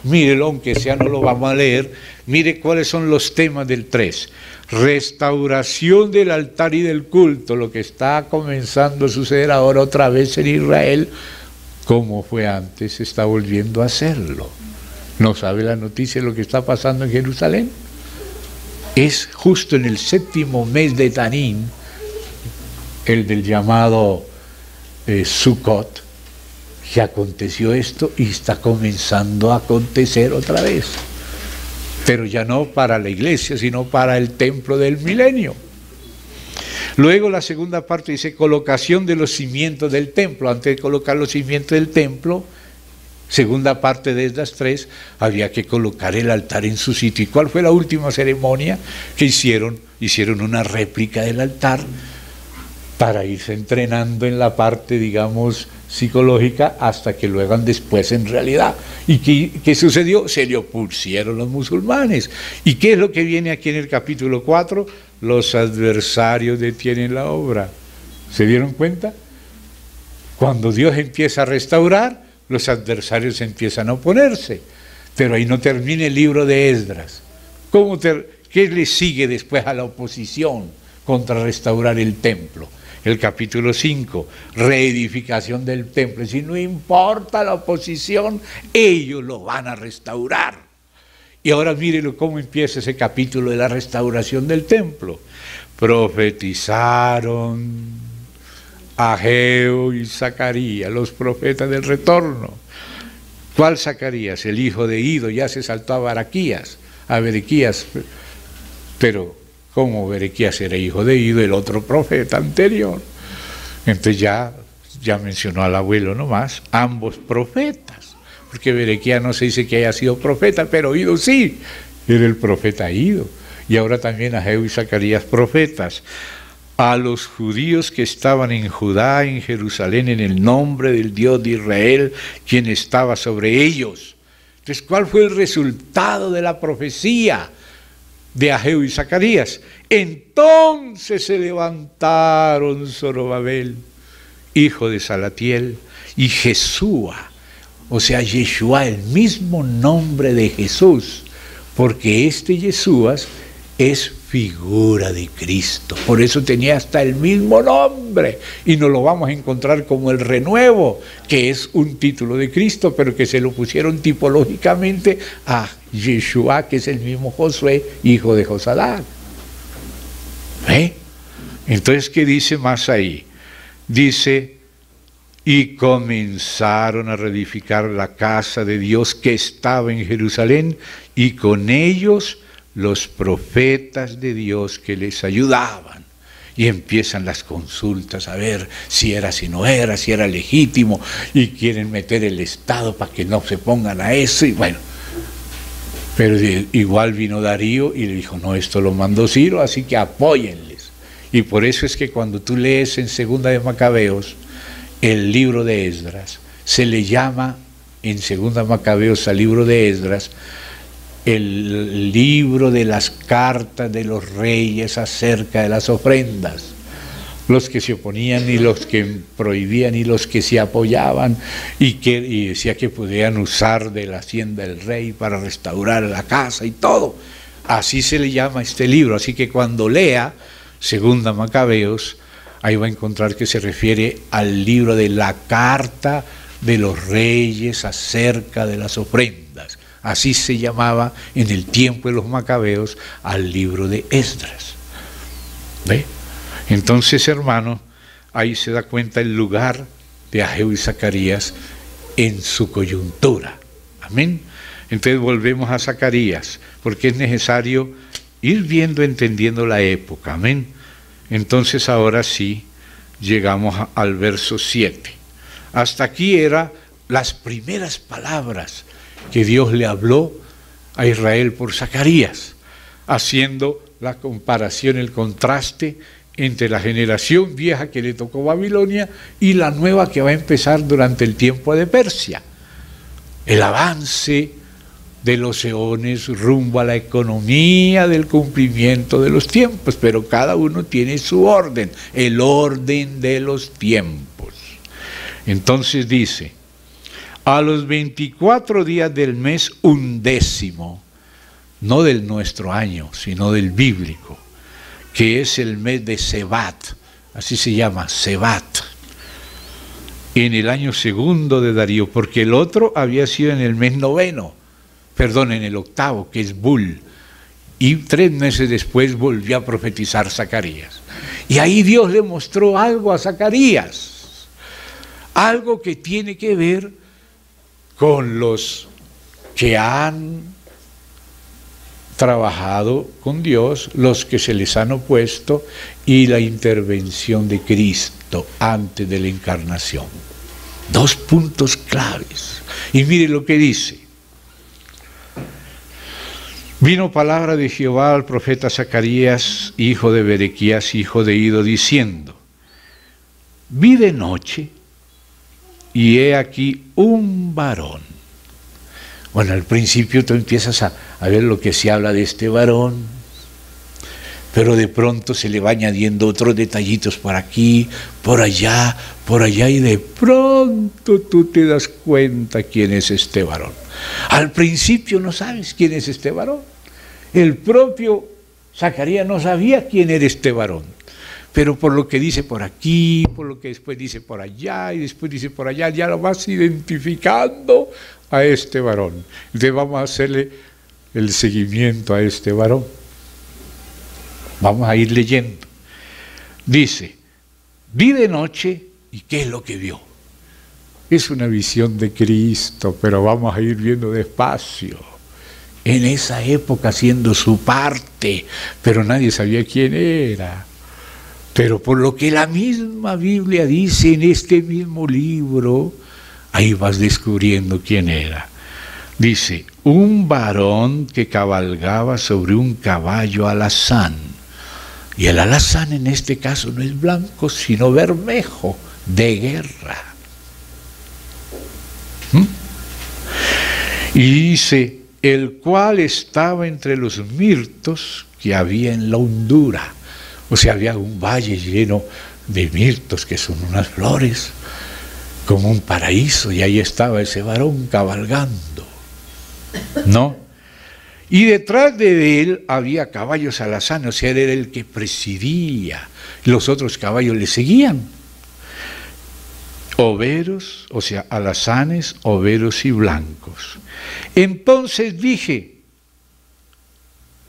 Speaker 1: Mírelo, aunque sea no lo vamos a leer. Mire cuáles son los temas del 3. Restauración del altar y del culto, lo que está comenzando a suceder ahora otra vez en Israel, como fue antes, está volviendo a hacerlo. ¿No sabe la noticia de lo que está pasando en Jerusalén? Es justo en el 7º mes de Tanín, el del llamado Sukkot, que aconteció esto y está comenzando a acontecer otra vez, pero ya no para la iglesia, sino para el templo del milenio. Luego la segunda parte dice colocación de los cimientos del templo. Antes de colocar los cimientos del templo, segunda parte de estas 3, había que colocar el altar en su sitio. ¿Y cuál fue la última ceremonia que hicieron? Hicieron una réplica del altar para irse entrenando en la parte, digamos, psicológica, hasta que lo hagan después en realidad. ¿Y qué sucedió? Se le opusieron los musulmanes. ¿Y qué es lo que viene aquí en el capítulo 4? Los adversarios detienen la obra. ¿Se dieron cuenta? Cuando Dios empieza a restaurar, los adversarios empiezan a oponerse. Pero ahí no termina el libro de Esdras. ¿Qué le sigue después a la oposición contra restaurar el templo? El capítulo 5, reedificación del templo. Si no importa la oposición, ellos lo van a restaurar. Y ahora mírenlo cómo empieza ese capítulo de la restauración del templo. Profetizaron Ageo y Zacarías, los profetas del retorno. ¿Cuál Zacarías? El hijo de Ido, ya se saltó a Berequías, pero como Berequías era hijo de Ido, el otro profeta anterior. Entonces ya mencionó al abuelo nomás, ambos profetas, porque Berequías no se dice que haya sido profeta, pero Ido sí, era el profeta Ido. Y ahora también Ageo y Zacarías profetas. A los judíos que estaban en Judá, en Jerusalén, en el nombre del Dios de Israel, quien estaba sobre ellos. Entonces, ¿cuál fue el resultado de la profecía de Ageo y Zacarías? Entonces se levantaron Zorobabel, hijo de Salatiel, y Jesúa, o sea, Yeshua, el mismo nombre de Jesús, porque este Yeshua es figura de Cristo, por eso tenía hasta el mismo nombre, y nos lo vamos a encontrar como el renuevo, que es un título de Cristo, pero que se lo pusieron tipológicamente a Yeshua, que es el mismo Josué, hijo de Josadac. ¿Ve? Entonces, ¿qué dice más ahí? Dice, y comenzaron a reedificar la casa de Dios que estaba en Jerusalén, y con ellos los profetas de Dios que les ayudaban. Y empiezan las consultas a ver si era, si no era, si era legítimo, y quieren meter el Estado para que no se pongan a eso, y bueno. Pero igual vino Darío y le dijo, no, esto lo mandó Ciro, así que apóyenles. Y por eso es que cuando tú lees en Segunda de Macabeos el libro de Esdras, se le llama en Segunda Macabeos al libro de Esdras el libro de las cartas de los reyes acerca de las ofrendas. Los que se oponían y los que prohibían y los que se apoyaban, y decía que podían usar de la hacienda del rey para restaurar la casa y todo. Así se le llama este libro. Así que cuando lea Segunda Macabeos, ahí va a encontrar que se refiere al libro de la carta de los reyes acerca de las ofrendas. Así se llamaba en el tiempo de los macabeos al libro de Esdras. ¿Ve? Entonces, hermano, ahí se da cuenta el lugar de Ageo y Zacarías en su coyuntura. Amén. Entonces volvemos a Zacarías, porque es necesario ir viendo, entendiendo la época. Amén. Entonces ahora sí llegamos al verso 7. Hasta aquí eran las primeras palabras que Dios le habló a Israel por Zacarías, haciendo la comparación, el contraste entre la generación vieja que le tocó Babilonia y la nueva que va a empezar durante el tiempo de Persia. El avance de los eones rumbo a la economía del cumplimiento de los tiempos, pero cada uno tiene su orden, el orden de los tiempos. Entonces dice, a los 24 días del mes 11, no del nuestro año, sino del bíblico, que es el mes de Sebat, así se llama, Sebat, en el año segundo de Darío, porque el otro había sido en el mes noveno, en el octavo, que es Bul, y 3 meses después volvió a profetizar Zacarías. Y ahí Dios le mostró algo a Zacarías, algo que tiene que ver con los que han trabajado con Dios, los que se les han opuesto, y la intervención de Cristo antes de la encarnación. 2 puntos claves. Y mire lo que dice. Vino palabra de Jehová al profeta Zacarías, hijo de Berequías, hijo de Ido, diciendo, vi de noche, y he aquí un varón. Bueno, al principio tú empiezas a ver lo que se habla de este varón, pero de pronto se le va añadiendo otros detallitos por aquí, por allá, y de pronto tú te das cuenta quién es este varón. Al principio no sabes quién es este varón. El propio Zacarías no sabía quién era este varón, pero por lo que dice por aquí, por lo que después dice por allá, y después dice por allá, ya lo vas identificando a este varón. Entonces vamos a hacerle el seguimiento a este varón. Vamos a ir leyendo. Dice, vi de noche, ¿y qué es lo que vio? Es una visión de Cristo, pero vamos a ir viendo despacio. En esa época haciendo su parte, pero nadie sabía quién era. Pero por lo que la misma Biblia dice en este mismo libro, ahí vas descubriendo quién era. Dice, un varón que cabalgaba sobre un caballo alazán. Y el alazán en este caso no es blanco, sino bermejo, de guerra. Y dice, el cual estaba entre los mirtos que había en la hondura. O sea, había un valle lleno de mirtos, que son unas flores, como un paraíso, y ahí estaba ese varón cabalgando, ¿no? Y detrás de él había caballos alazanes, o sea, él era el que presidía, los otros caballos le seguían. Overos, o sea, alazanes, overos y blancos. Entonces dije,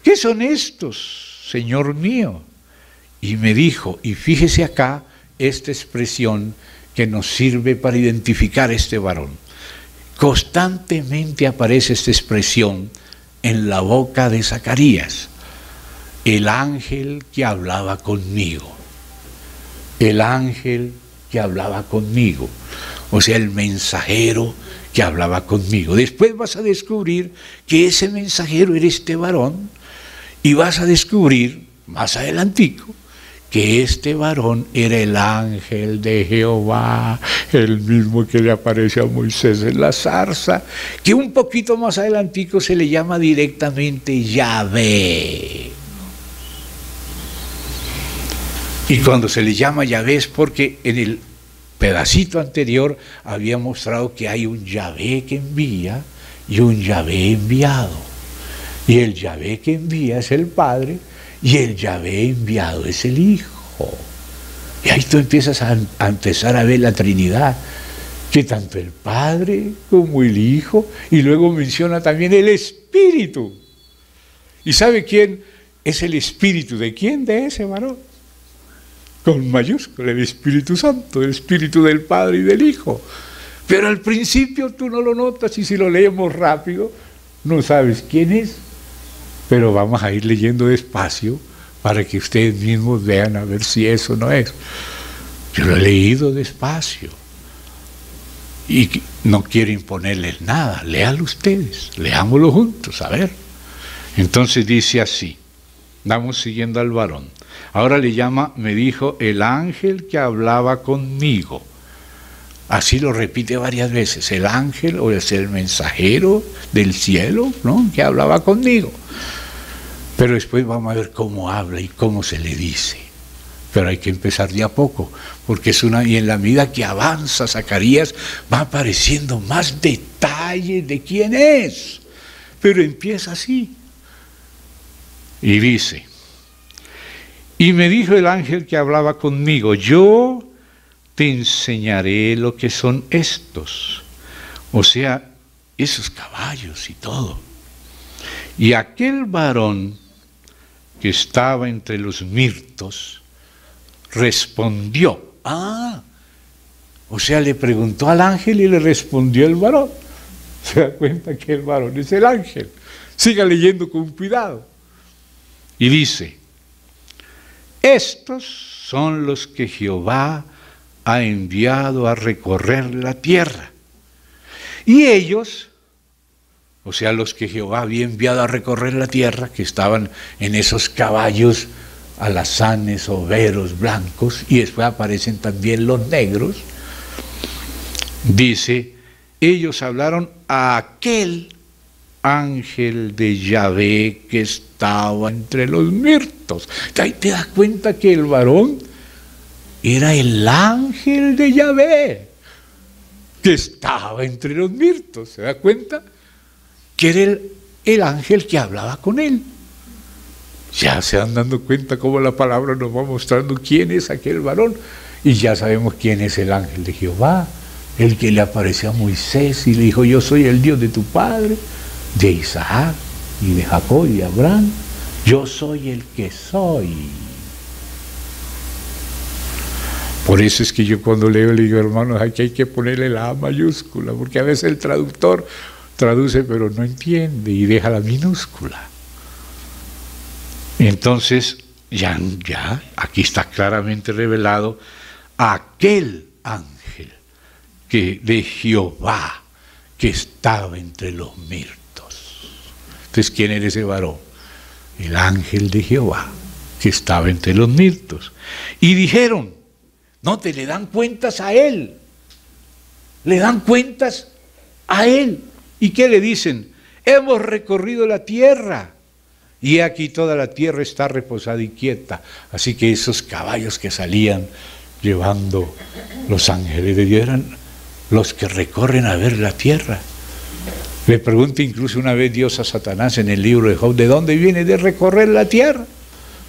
Speaker 1: ¿qué son estos, Señor mío? Y me dijo, y fíjese acá esta expresión que nos sirve para identificar a este varón. Constantemente aparece esta expresión en la boca de Zacarías. El ángel que hablaba conmigo. El ángel que hablaba conmigo. O sea, el mensajero que hablaba conmigo. Después vas a descubrir que ese mensajero era este varón, y vas a descubrir más adelantico que este varón era el ángel de Jehová, el mismo que le aparece a Moisés en la zarza, que un poquito más adelantico se le llama directamente Yahvé. Y cuando se le llama Yahvé es porque en el pedacito anterior había mostrado que hay un Yahvé que envía y un Yahvé enviado. Y el Yahvé que envía es el Padre, y el Yahvé enviado es el Hijo. Y ahí tú empiezas a empezar a ver la Trinidad, que tanto el Padre como el Hijo, y luego menciona también el Espíritu. ¿Y sabe quién es el Espíritu? ¿De quién? De ese varón. Con mayúscula, el Espíritu Santo, el Espíritu del Padre y del Hijo. Pero al principio tú no lo notas, y si lo leemos rápido, no sabes quién es. Pero vamos a ir leyendo despacio para que ustedes mismos vean a ver si eso no es. Yo lo he leído despacio. Y no quiero imponerles nada, léalo ustedes, leámoslo juntos, a ver. Entonces dice así, vamos siguiendo al varón. Ahora le llama, me dijo, el ángel que hablaba conmigo. Así lo repite varias veces, el ángel o es el mensajero del cielo, ¿no?, que hablaba conmigo. Pero después vamos a ver cómo habla y cómo se le dice. Pero hay que empezar de a poco, porque es y en la medida que avanza Zacarías va apareciendo más detalles de quién es. Pero empieza así. Y dice, y me dijo el ángel que hablaba conmigo, yo te enseñaré lo que son estos. O sea, esos caballos y todo. Y aquel varón que estaba entre los mirtos, respondió. O sea, le preguntó al ángel y le respondió el varón. Se da cuenta que el varón es el ángel. Siga leyendo con cuidado. Y dice, estos son los que Jehová ha enviado a recorrer la tierra. Y ellos, o sea, los que Jehová había enviado a recorrer la tierra, que estaban en esos caballos alazanes, overos, blancos, y después aparecen también los negros, dice, ellos hablaron a aquel ángel de Yahvé que estaba entre los mirtos. Ahí te das cuenta que el varón era el ángel de Yahvé que estaba entre los mirtos. ¿Se da cuenta? Que era el ángel que hablaba con él. Ya se van dando cuenta cómo la palabra nos va mostrando quién es aquel varón, y ya sabemos quién es el ángel de Jehová, el que le apareció a Moisés y le dijo, yo soy el Dios de tu padre, de Isaac y de Jacob y de Abraham, yo soy el que soy. Por eso es que yo cuando leo le digo, hermanos, aquí hay que ponerle la A mayúscula, porque a veces el traductor traduce pero no entiende y deja la minúscula. Entonces, ya, aquí está claramente revelado aquel ángel de Jehová que estaba entre los mirtos. Entonces, ¿quién era ese varón? El ángel de Jehová que estaba entre los mirtos. Y dijeron, no, te le dan cuentas a él. Le dan cuentas a él. ¿Y qué le dicen? Hemos recorrido la tierra. Y aquí toda la tierra está reposada y quieta. Así que esos caballos que salían llevando los ángeles de Dios eran los que recorren a ver la tierra. Le pregunta incluso una vez Dios a Satanás en el libro de Job, ¿de dónde viene de recorrer la tierra?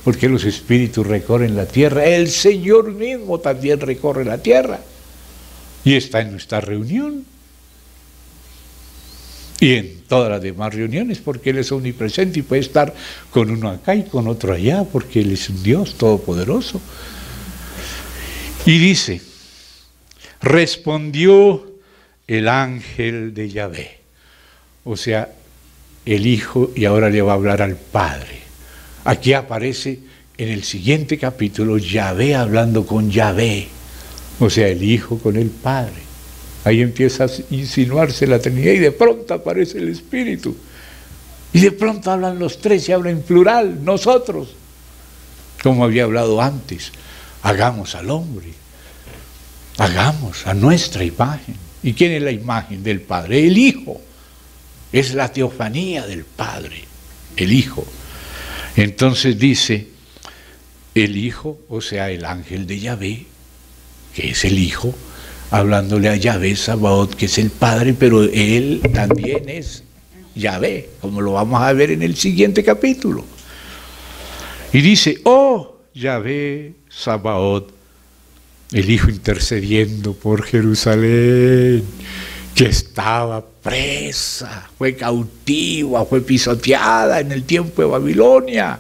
Speaker 1: Porque los espíritus recorren la tierra. El Señor mismo también recorre la tierra. Y está en nuestra reunión. Y en todas las demás reuniones, porque Él es omnipresente y puede estar con uno acá y con otro allá, porque Él es un Dios todopoderoso. Y dice, respondió el ángel de Yahvé, o sea, el Hijo, y ahora le va a hablar al Padre. Aquí aparece en el siguiente capítulo Yahvé hablando con Yahvé, o sea, el Hijo con el Padre. Ahí empieza a insinuarse la Trinidad y de pronto aparece el Espíritu. Y de pronto hablan los tres y hablan en plural, nosotros. Como había hablado antes, hagamos al hombre, hagamos a nuestra imagen. ¿Y quién es la imagen del Padre? El Hijo. Es la teofanía del Padre, el Hijo. Entonces dice, el Hijo, o sea, el ángel de Yahvé, que es el Hijo, hablándole a Yahvé Sabaoth, que es el Padre, pero Él también es Yahvé, como lo vamos a ver en el siguiente capítulo. Y dice, oh Yahvé Sabaoth, el Hijo intercediendo por Jerusalén, que estaba presa, fue cautiva, fue pisoteada en el tiempo de Babilonia,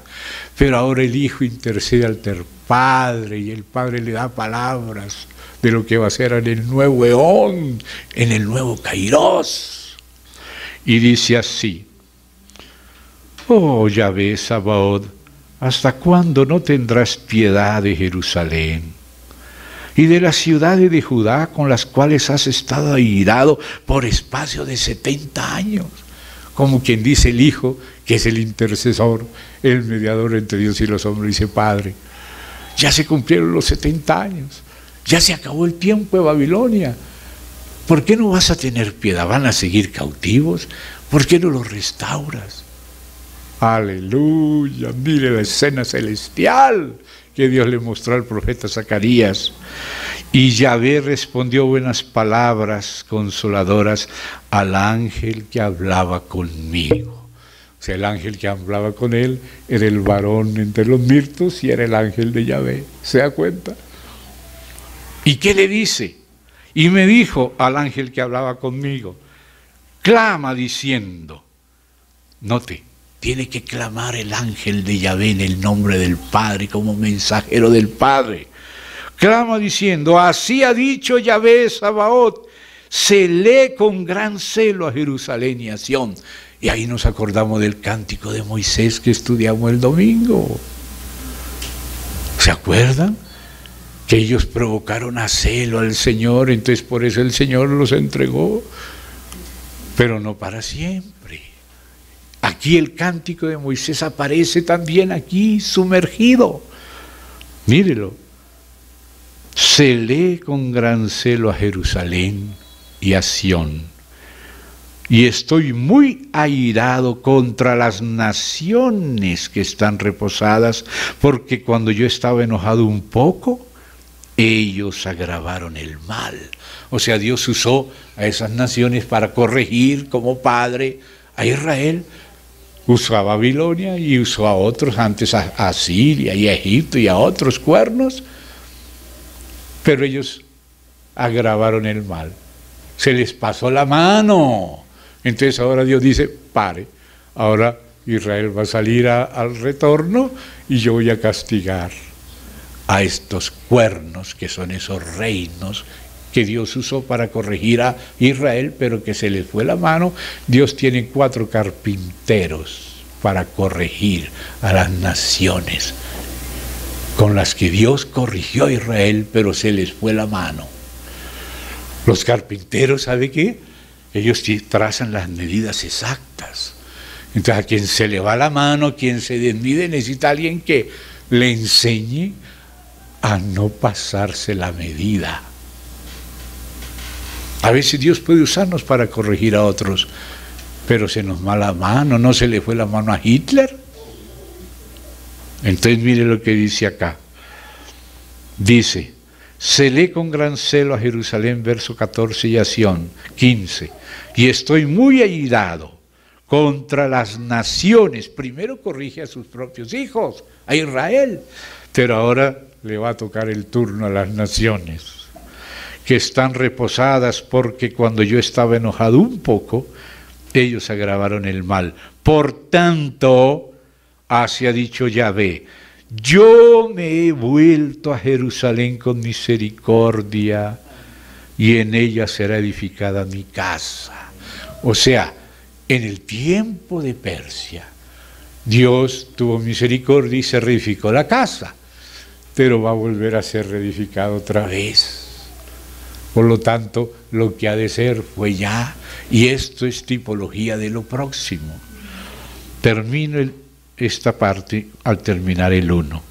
Speaker 1: pero ahora el Hijo intercede ante el Padre y el Padre le da palabras de lo que va a ser en el nuevo eón, en el nuevo Kairos. Y dice así: oh Yahvé Sabaoth, ¿hasta cuándo no tendrás piedad de Jerusalén y de las ciudades de Judá con las cuales has estado airado por espacio de 70 años? Como quien dice el Hijo, que es el intercesor, el mediador entre Dios y los hombres, dice: Padre, ya se cumplieron los 70 años, ya se acabó el tiempo de Babilonia, ¿por qué no vas a tener piedad? ¿Van a seguir cautivos? ¿Por qué no los restauras? Aleluya, mire la escena celestial que Dios le mostró al profeta Zacarías. Y Yahvé respondió buenas palabras consoladoras al ángel que hablaba conmigo. O sea, el ángel que hablaba con él era el varón entre los mirtos y era el ángel de Yahvé. ¿Se da cuenta? ¿Y qué le dice? Y me dijo al ángel que hablaba conmigo: clama diciendo. Note, tiene que clamar el ángel de Yahvé en el nombre del Padre, como mensajero del Padre. Clama diciendo: así ha dicho Yahvé Sabaoth, se lee con gran celo a Jerusalén y a Sión. Y ahí nos acordamos del cántico de Moisés que estudiamos el domingo. ¿Se acuerdan? Que ellos provocaron a celo al Señor, entonces por eso el Señor los entregó, pero no para siempre. Aquí el cántico de Moisés aparece también aquí sumergido. Mírelo. Se lee con gran celo a Jerusalén y a Sión, y estoy muy airado contra las naciones que están reposadas, porque cuando yo estaba enojado un poco, ellos agravaron el mal. O sea, Dios usó a esas naciones para corregir como padre a Israel. Usó a Babilonia y usó a otros, antes a Siria y a Egipto y a otros cuernos, pero ellos agravaron el mal. Se les pasó la mano. Entonces ahora Dios dice: pare, ahora Israel va a salir al retorno y yo voy a castigar a estos cuernos, que son esos reinos que Dios usó para corregir a Israel, pero que se les fue la mano. Dios tiene 4 carpinteros para corregir a las naciones con las que Dios corrigió a Israel, pero se les fue la mano. Los carpinteros, ¿sabe qué? Ellos trazan las medidas exactas. Entonces, a quien se le va la mano, quien se desmide, necesita alguien que le enseñe a no pasarse la medida. A veces Dios puede usarnos para corregir a otros, pero se nos va la mano. ¿No se le fue la mano a Hitler? Entonces mire lo que dice acá. Dice: se lee con gran celo a Jerusalén, verso 14, y a Sión, 15. Y estoy muy airado contra las naciones. Primero corrige a sus propios hijos, a Israel, pero ahora le va a tocar el turno a las naciones que están reposadas, porque cuando yo estaba enojado un poco, ellos agravaron el mal. Por tanto, así ha dicho Yahvé: yo me he vuelto a Jerusalén con misericordia, y en ella será edificada mi casa. O sea, en el tiempo de Persia, Dios tuvo misericordia y se reedificó la casa, pero va a volver a ser reedificado otra vez. Por lo tanto, lo que ha de ser fue ya, y esto es tipología de lo próximo. Termino esta parte al terminar el 1.